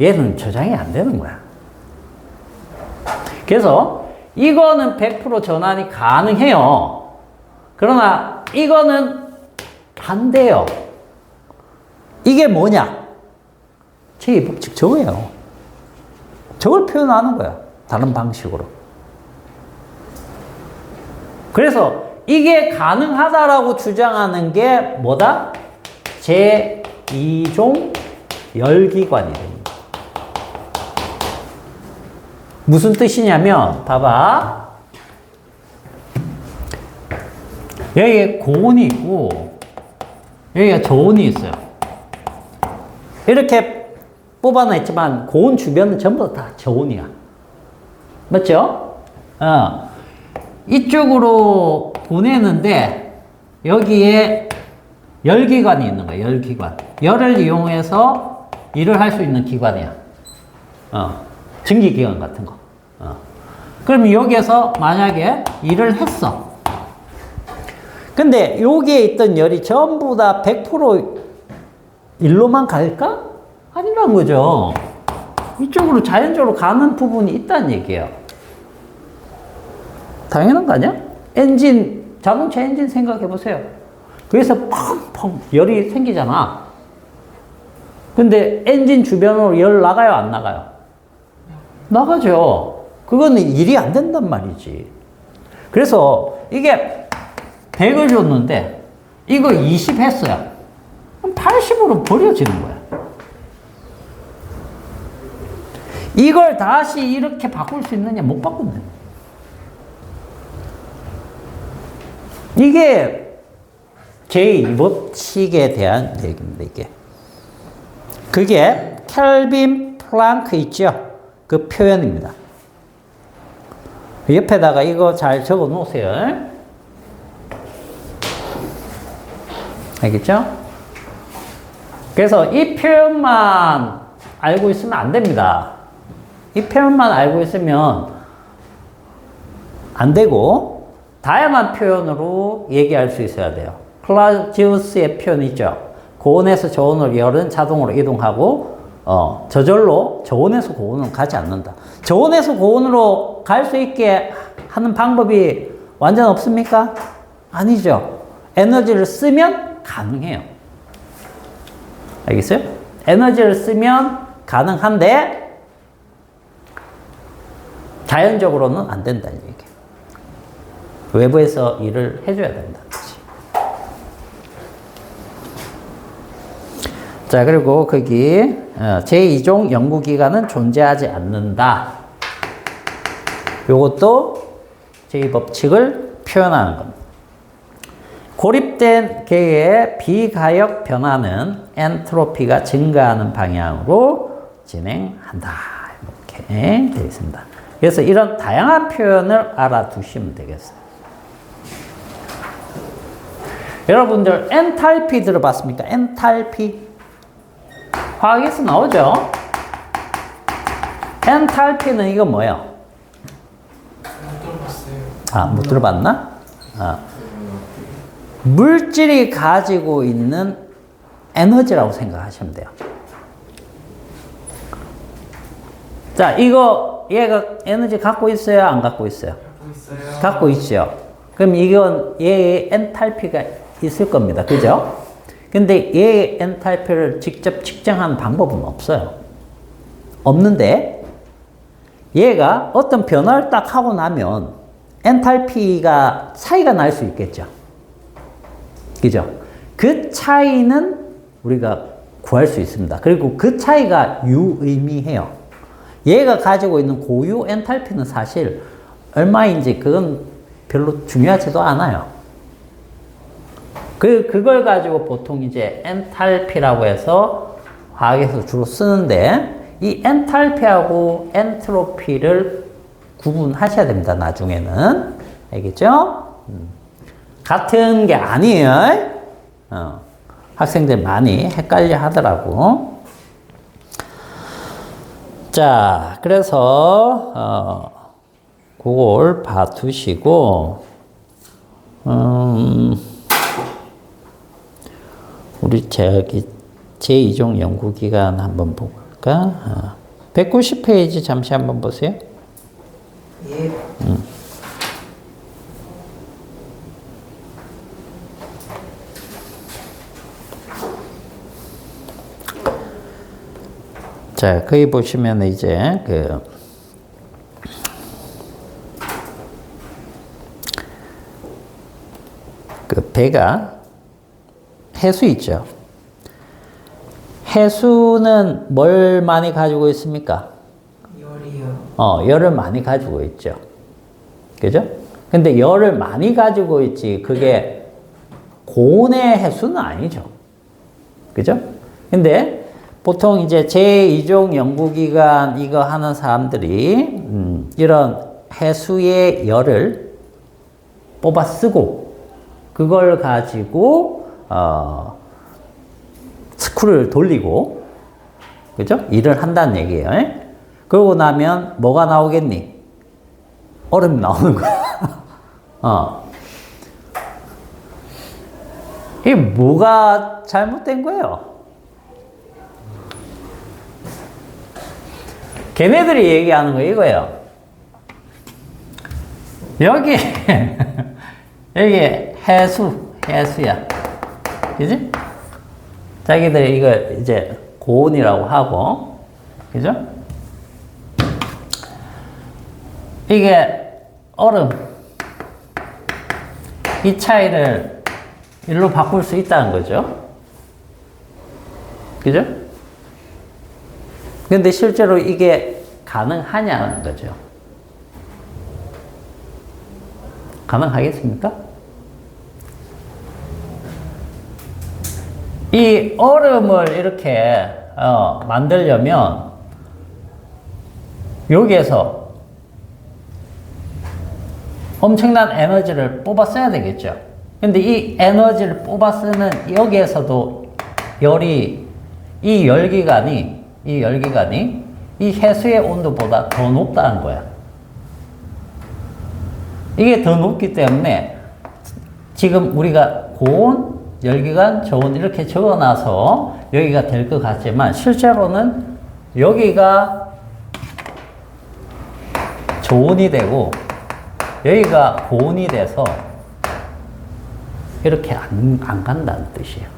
얘는 저장이 안 되는 거야. 그래서 이거는 100% 전환이 가능해요. 그러나 이거는 안 돼요. 이게 뭐냐? 제2법칙 저거예요. 저걸 표현하는 거야. 다른 방식으로. 그래서 이게 가능하다라고 주장하는 게 뭐다? 제2종 열기관이 됩니다. 무슨 뜻이냐면 봐봐. 여기에 고온이 있고 여기가 저온이 있어요. 이렇게 뽑아냈지만 고온 주변은 전부 다 저온이야. 맞죠? 이쪽으로 보내는데 여기에 열기관이 있는 거야. 열기관. 열을 이용해서 일을 할 수 있는 기관이야. 증기기관 같은 거. 그럼 여기에서 만약에 일을 했어. 근데 여기에 있던 열이 전부 다 100% 일로만 갈까? 아니란 거죠. 이쪽으로 자연적으로 가는 부분이 있다는 얘기예요. 당연한 거 아니야? 엔진, 자동차 엔진 생각해 보세요. 그래서 펑펑 열이 생기잖아. 근데 엔진 주변으로 열 나가요, 안 나가요? 나가죠. 그거는 일이 안 된단 말이지. 그래서 이게 100을 줬는데 이거 20 했어요. 그럼 80으로 버려지는 거야. 이걸 다시 이렇게 바꿀 수 있느냐? 못 바꾼다. 이게 제2법칙에 대한 얘기입니다. 이게. 그게 켈빈 플랑크 있죠? 그 표현입니다. 옆에다가 이거 잘 적어 놓으세요. 알겠죠? 그래서 이 표현만 알고 있으면 안 됩니다. 이 표현만 알고 있으면 안 되고 다양한 표현으로 얘기할 수 있어야 돼요. 클라우지우스의 표현 있죠. 고온에서 저온으로 열은 자동으로 이동하고 저절로 저온에서 고온으로 가지 않는다. 저온에서 고온으로 갈 수 있게 하는 방법이 완전 없습니까? 아니죠. 에너지를 쓰면 가능해요. 알겠어요? 에너지를 쓰면 가능한데 자연적으로는 안 된다는 얘기예요. 외부에서 일을 해줘야 된다는 거지. 자, 그리고 거기 제2종 연구기관은 존재하지 않는다. 요것도 제2법칙을 표현하는 겁니다. 고립된 계의 비가역 변화는 엔트로피가 증가하는 방향으로 진행한다. 이렇게 되어 있습니다. 그래서 이런 다양한 표현을 알아두시면 되겠어요. 여러분들 엔탈피 들어봤습니까? 엔탈피. 화학에서 나오죠? 엔탈피는 이거 뭐예요? 못 들어봤어요. 아, 못 들어봤나? 물질이 가지고 있는 에너지라고 생각하시면 돼요. 자, 이거 얘가 에너지 갖고 있어요? 안 갖고 있어요? 갖고 있어요. 갖고 있죠. 그럼 이건 얘의 엔탈피가 있을 겁니다. 그죠? 근데 얘의 엔탈피를 직접 측정하는 방법은 없어요. 없는데 얘가 어떤 변화를 딱 하고 나면 엔탈피가 차이가 날 수 있겠죠. 그죠? 그 차이는 우리가 구할 수 있습니다. 그리고 그 차이가 유의미해요. 얘가 가지고 있는 고유 엔탈피는 사실 얼마인지 그건 별로 중요하지도 않아요. 그걸 가지고 보통 이제 엔탈피라고 해서 화학에서 주로 쓰는데 이 엔탈피하고 엔트로피를 구분하셔야 됩니다. 나중에는. 알겠죠? 같은 게 아니에요. 학생들 많이 헷갈려 하더라고. 자, 그래서, 그걸 봐두시고, 우리 제2종 연구기간 한번 볼까? 190페이지 잠시 한번 보세요. 예. 자, 거기 보시면 이제 그 배가 해수 있죠. 해수는 뭘 많이 가지고 있습니까? 열이요. 열을 많이 가지고 있죠. 그죠? 근데 열을 많이 가지고 있지, 그게 고온의 해수는 아니죠. 그죠? 근데 보통 이제 제2종 연구기관 이거 하는 사람들이, 이런 해수의 열을 뽑아 쓰고, 그걸 가지고, 스크루를 돌리고, 그죠? 일을 한다는 얘기예요. 그러고 나면 뭐가 나오겠니? 얼음이 나오는 거야. 이게 뭐가 잘못된 거예요? 걔네들이 얘기하는 거 이거예요. 여기, 여기 해수야. 그지? 자기들이 이거 이제 고온이라고 하고, 그죠? 이게 얼음. 이 차이를 일로 바꿀 수 있다는 거죠. 그죠? 근데 실제로 이게 가능하냐는 거죠. 가능하겠습니까? 이 얼음을 이렇게 만들려면 여기에서 엄청난 에너지를 뽑아 써야 되겠죠. 근데 이 에너지를 뽑아 쓰는 여기에서도 열이, 이 열기관이 이 해수의 온도보다 더 높다는 거야. 이게 더 높기 때문에 지금 우리가 고온, 열기관, 저온 이렇게 적어놔서 여기가 될 것 같지만 실제로는 여기가 저온이 되고 여기가 고온이 돼서 이렇게 안 간다는 뜻이에요.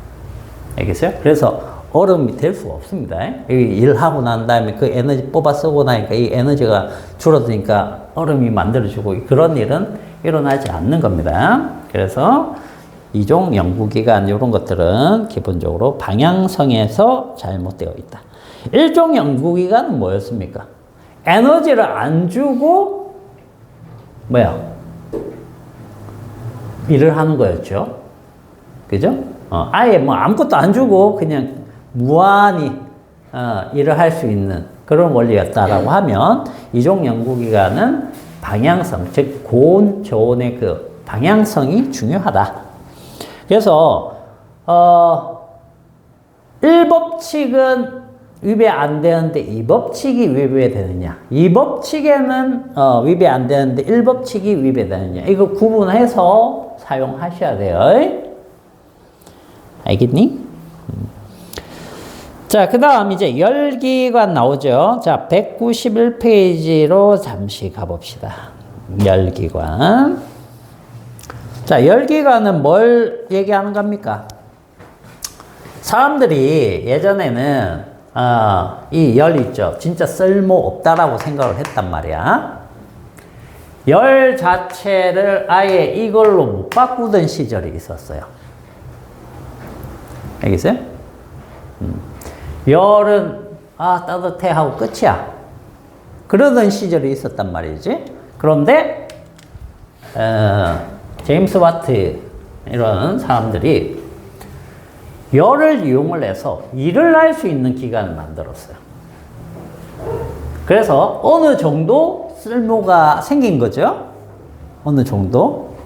알겠어요? 그래서 얼음이 될 수가 없습니다. 여기 일하고 난 다음에 그 에너지 뽑아 쓰고 나니까 이 에너지가 줄어드니까 얼음이 만들어지고 그런 일은 일어나지 않는 겁니다. 그래서 이종 연구기관 이런 것들은 기본적으로 방향성에서 잘못되어 있다. 1종 연구기관은 뭐였습니까? 에너지를 안 주고 일을 하는 거였죠. 그죠? 아예 뭐 아무것도 안 주고 그냥 무한히 일을 할 수 있는 그런 원리였다라고 하면 이종 연구기관은 방향성, 즉 고온, 저온의 그 방향성이 중요하다. 그래서 1법칙은 위배 안 되는데 2법칙이 위배되느냐, 2법칙에는 위배 안 되는데 1법칙이 위배되느냐, 이거 구분해서 사용하셔야 돼요. 알겠니? 자, 그 다음 이제 열기관 나오죠. 자, 191페이지로 잠시 가봅시다. 열기관. 자, 열기관은 뭘 얘기하는 겁니까? 사람들이 예전에는 이 열 있죠. 진짜 쓸모없다라고 생각을 했단 말이야. 열 자체를 아예 이걸로 못 바꾸던 시절이 있었어요. 알겠어요? 열은 따뜻해 하고 끝이야. 그러던 시절이 있었단 말이지. 그런데 제임스 와트 이런 사람들이 열을 이용을 해서 일을 할 수 있는 기관을 만들었어요. 그래서 어느 정도 쓸모가 생긴 거죠. 어느 정도.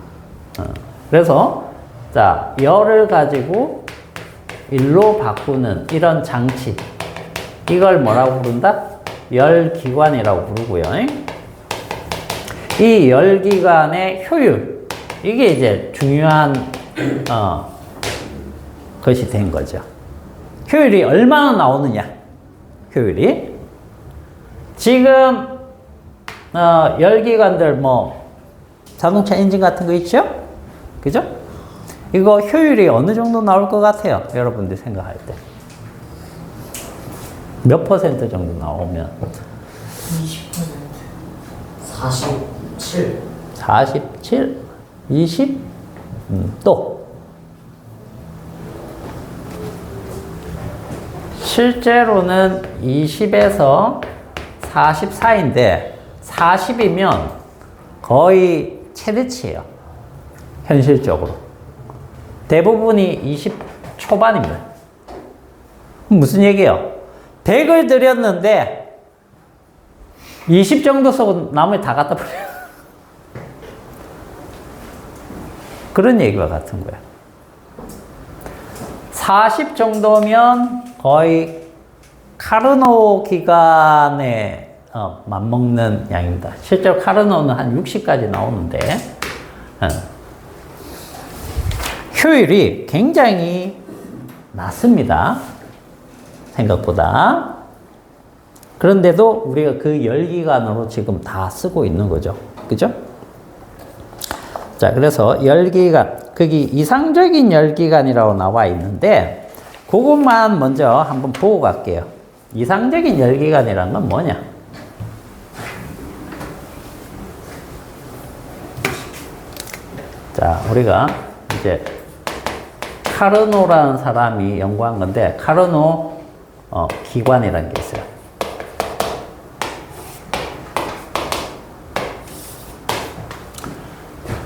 그래서 자, 열을 가지고 일로 바꾸는 이런 장치, 이걸 뭐라고 부른다? 열기관이라고 부르고요. 이 열기관의 효율, 이게 이제 중요한 것이 된 거죠. 효율이 얼마나 나오느냐? 효율이 지금 열기관들 뭐 자동차 엔진 같은 거 있죠? 그죠? 이거 효율이 어느 정도 나올 것 같아요? 여러분들이 생각할 때. 몇 퍼센트 정도 나오면? 47. 47? 20? 또. 실제로는 20에서 40 사이인데 40이면 거의 최대치예요. 현실적으로. 대부분이 20 초반입니다. 무슨 얘기예요? 100을 들였는데 20 정도 쓰고 나머지 다 갖다 버려요. 그런 얘기와 같은 거예요. 40 정도면 거의 카르노 기간에 맞먹는 양입니다. 실제로 카르노는 한 60까지 나오는데 효율이 굉장히 낮습니다. 생각보다. 그런데도 우리가 그 열기관으로 지금 다 쓰고 있는 거죠. 그죠? 자, 그래서 열기관, 거기 이상적인 열기관이라고 나와 있는데 그것만 먼저 한번 보고 갈게요. 이상적인 열기관이란 건 뭐냐? 자, 우리가 이제 카르노라는 사람이 연구한 건데 카르노 기관이라는 게 있어요.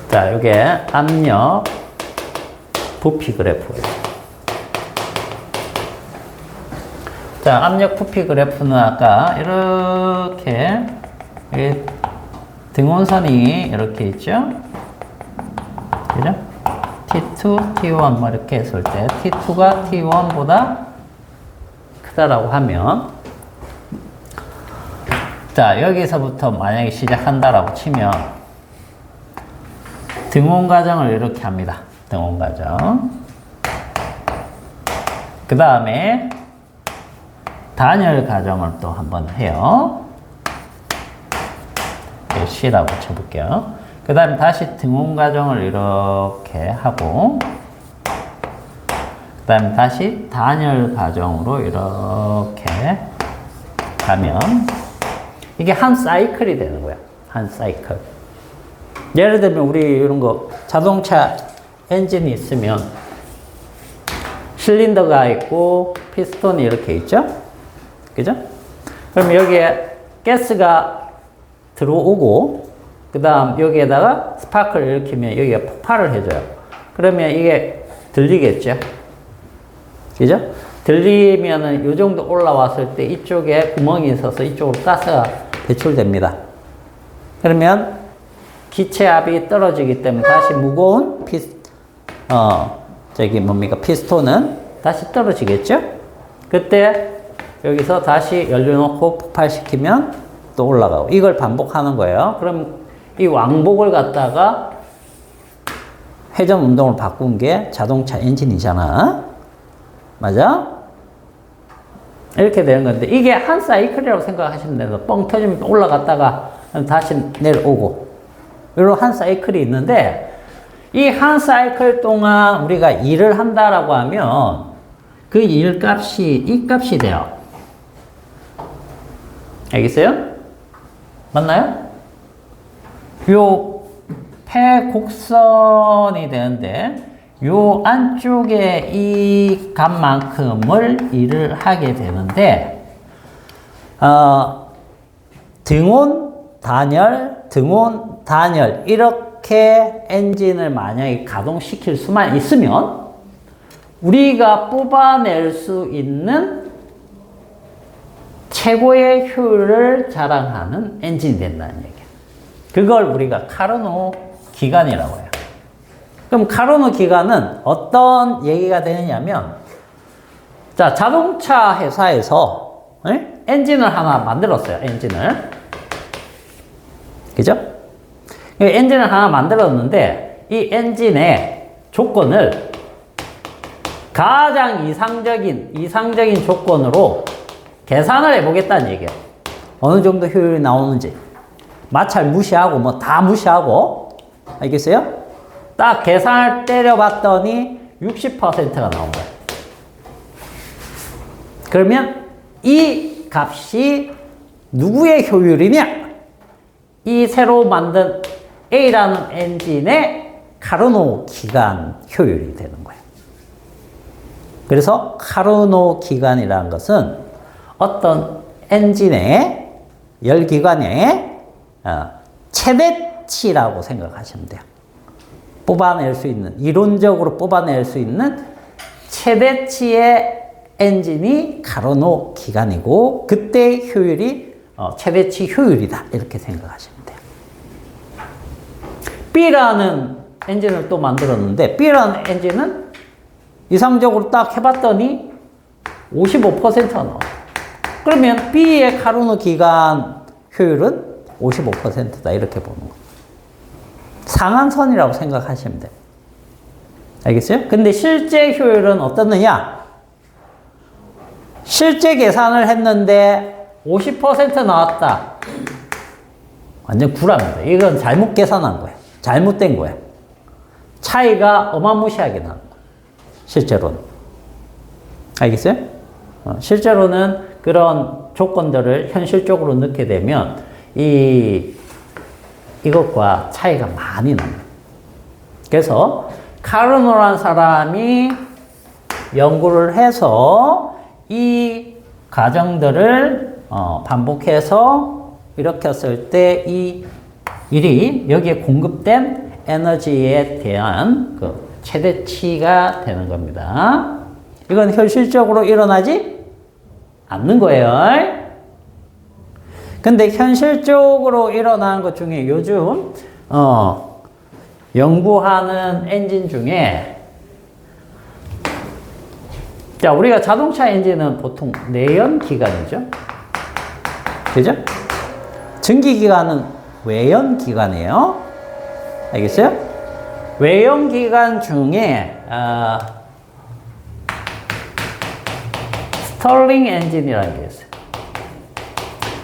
자, 이게 압력 부피 그래프예요. 자, 압력 부피 그래프는 아까 이렇게 등원선이 이렇게 있죠? 그죠? T2, T1 뭐 이렇게 했을 때 T2가 T1보다 크다라고 하면 자, 여기서부터 만약에 시작한다라고 치면 등원 과정을 이렇게 합니다. 등원 과정. 그 다음에 단열 과정을 또 한번 해요. C라고 쳐볼게요. 그 다음에 다시 등원 과정을 이렇게 하고 그 다음에 다시 단열 과정으로 이렇게 가면 이게 한 사이클이 되는 거야. 한 사이클. 예를 들면 우리 이런 거 자동차 엔진이 있으면 실린더가 있고 피스톤이 이렇게 있죠? 그죠? 그럼 여기에 가스가 들어오고 그 다음 여기에다가 스파크를 일으키면 여기가 폭발을 해줘요. 그러면 이게 들리겠죠? 그죠? 들리면은 이 정도 올라왔을 때 이쪽에 구멍이 있어서 이쪽으로 가스가 배출됩니다. 그러면 기체압이 떨어지기 때문에 다시 무거운 피스톤은 다시 떨어지겠죠? 그때 여기서 다시 연료 넣고 폭발시키면 또 올라가고 이걸 반복하는 거예요. 그럼 이 왕복을 갖다가 회전 운동을 바꾼 게 자동차 엔진이잖아. 맞아? 이렇게 되는 건데 이게 한 사이클이라고 생각하시면 돼요. 뻥 터지면 올라갔다가 다시 내려오고 이런 한 사이클이 있는데 이 한 사이클 동안 우리가 일을 한다라고 하면 그 일값이 이 값이 돼요. 알겠어요? 맞나요? 요 폐곡선이 되는데 요 안쪽에 이 값만큼을 일을 하게 되는데, 등온, 단열, 이렇게 엔진을 만약에 가동시킬 수만 있으면 우리가 뽑아낼 수 있는 최고의 효율을 자랑하는 엔진이 된다는 얘기예요. 그걸 우리가 카르노 기관이라고 해요. 그럼 카르노 기관은 어떤 얘기가 되느냐면, 자, 자동차 회사에서 엔진을 하나 만들었어요. 엔진을. 그죠? 엔진을 하나 만들었는데 이 엔진의 조건을 가장 이상적인 조건으로 계산을 해보겠다는 얘기예요. 어느 정도 효율이 나오는지. 마찰 무시하고 뭐 다 무시하고. 알겠어요? 딱 계산을 때려봤더니 60%가 나온 거예요. 그러면 이 값이 누구의 효율이냐? 이 새로 만든 A라는 엔진의 카르노 기관 효율이 되는 거예요. 그래서 카르노 기관이라는 것은 어떤 엔진의 열기관의 최대치라고 생각하시면 돼요. 이론적으로 뽑아낼 수 있는 최대치의 엔진이 카르노 기관이고, 그때 효율이 최대치 효율이다. 이렇게 생각하시면 돼요. B라는 엔진을 또 만들었는데, B라는 엔진은 이상적으로 딱 해봤더니 55%가 나와요. 그러면 B의 카르노 기관 효율은 55%다. 이렇게 보는 거예요. 상한선이라고 생각하시면 돼요. 알겠어요? 근데 실제 효율은 어떻느냐? 실제 계산을 했는데 50% 나왔다. 완전 구랍니다. 이건 잘못 계산한 거예요. 잘못된 거예요. 차이가 어마무시하게 나는 거예요. 실제로는. 알겠어요? 실제로는 그런 조건들을 현실적으로 넣게 되면 이것과 차이가 많이 납니다. 그래서 카르노라는 사람이 연구를 해서 이 과정들을 반복해서 일으켰을 때 이 일이 여기에 공급된 에너지에 대한 그 최대치가 되는 겁니다. 이건 현실적으로 일어나지 않는 거예요. 근데 현실적으로 일어나는 것 중에 요즘 연구하는 엔진 중에, 자, 우리가 자동차 엔진은 보통 내연기관이죠. 그죠? 전기기관은 외연기관이에요. 알겠어요? 외연기관 중에 스털링 엔진이라는 게 있어요.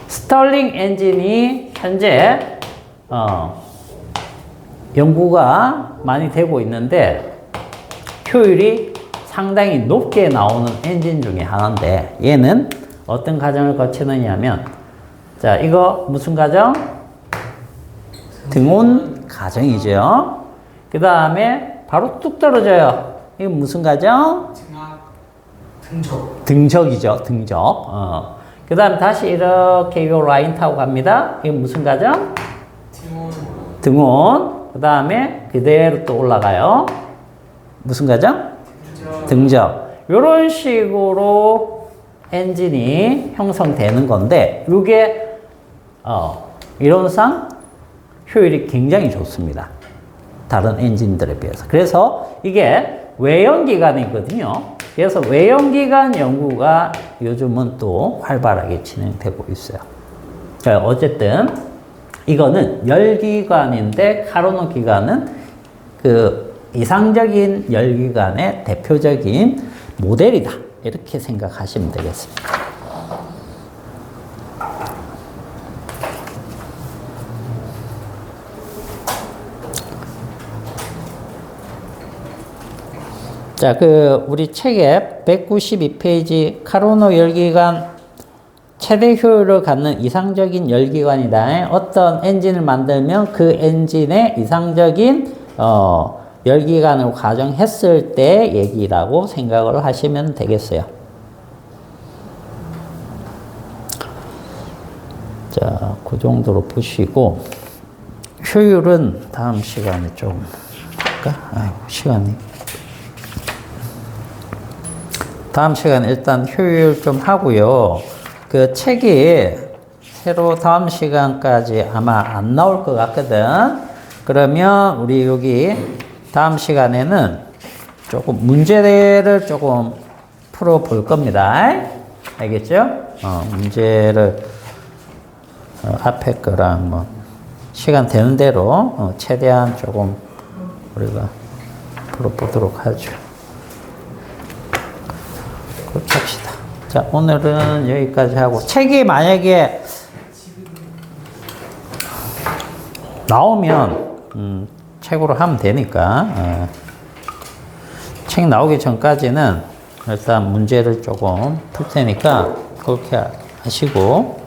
스털링 엔진이 현재 연구가 많이 되고 있는데 효율이 상당히 높게 나오는 엔진 중에 하나인데, 얘는 어떤 과정을 거치느냐 하면, 자, 이거 무슨 과정? 등온 과정이죠. 그 다음에 바로 뚝 떨어져요. 이거 무슨 과정? 등적이죠. 등적. 그 다음에 다시 이렇게 이 라인 타고 갑니다. 이거 무슨 과정? 등온. 그 다음에 그대로 또 올라가요. 무슨 과정? 등적. 이런 식으로 엔진이 형성되는 건데, 이게 이론상 효율이 굉장히 좋습니다. 다른 엔진들에 비해서. 그래서 이게 외연기관이거든요. 그래서 외연기관 연구가 요즘은 또 활발하게 진행되고 있어요. 어쨌든 이거는 열기관인데, 카르노 기관은 그 이상적인 열기관의 대표적인 모델이다. 이렇게 생각하시면 되겠습니다. 자, 우리 책에 192페이지 카르노 열기관 최대 효율을 갖는 이상적인 열기관이다. 어떤 엔진을 만들면 그 엔진의 이상적인 열기관을 가정했을 때 얘기라고 생각을 하시면 되겠어요. 자, 그 정도로 보시고 효율은 다음 시간에 좀 할까? 아이고, 시간이. 다음 시간에 일단 효율 좀 하고요. 그 책이 새로 다음 시간까지 아마 안 나올 것 같거든. 그러면 우리 여기 다음 시간에는 조금 문제를 조금 풀어 볼 겁니다. 알겠죠? 문제를 앞에 거랑 뭐 시간 되는 대로 최대한 조금 우리가 풀어보도록 하죠. 그렇게 합시다. 자, 오늘은 여기까지 하고 책이 만약에 나오면 책으로 하면 되니까 책 나오기 전까지는 일단 문제를 조금 풀 테니까 그렇게 하시고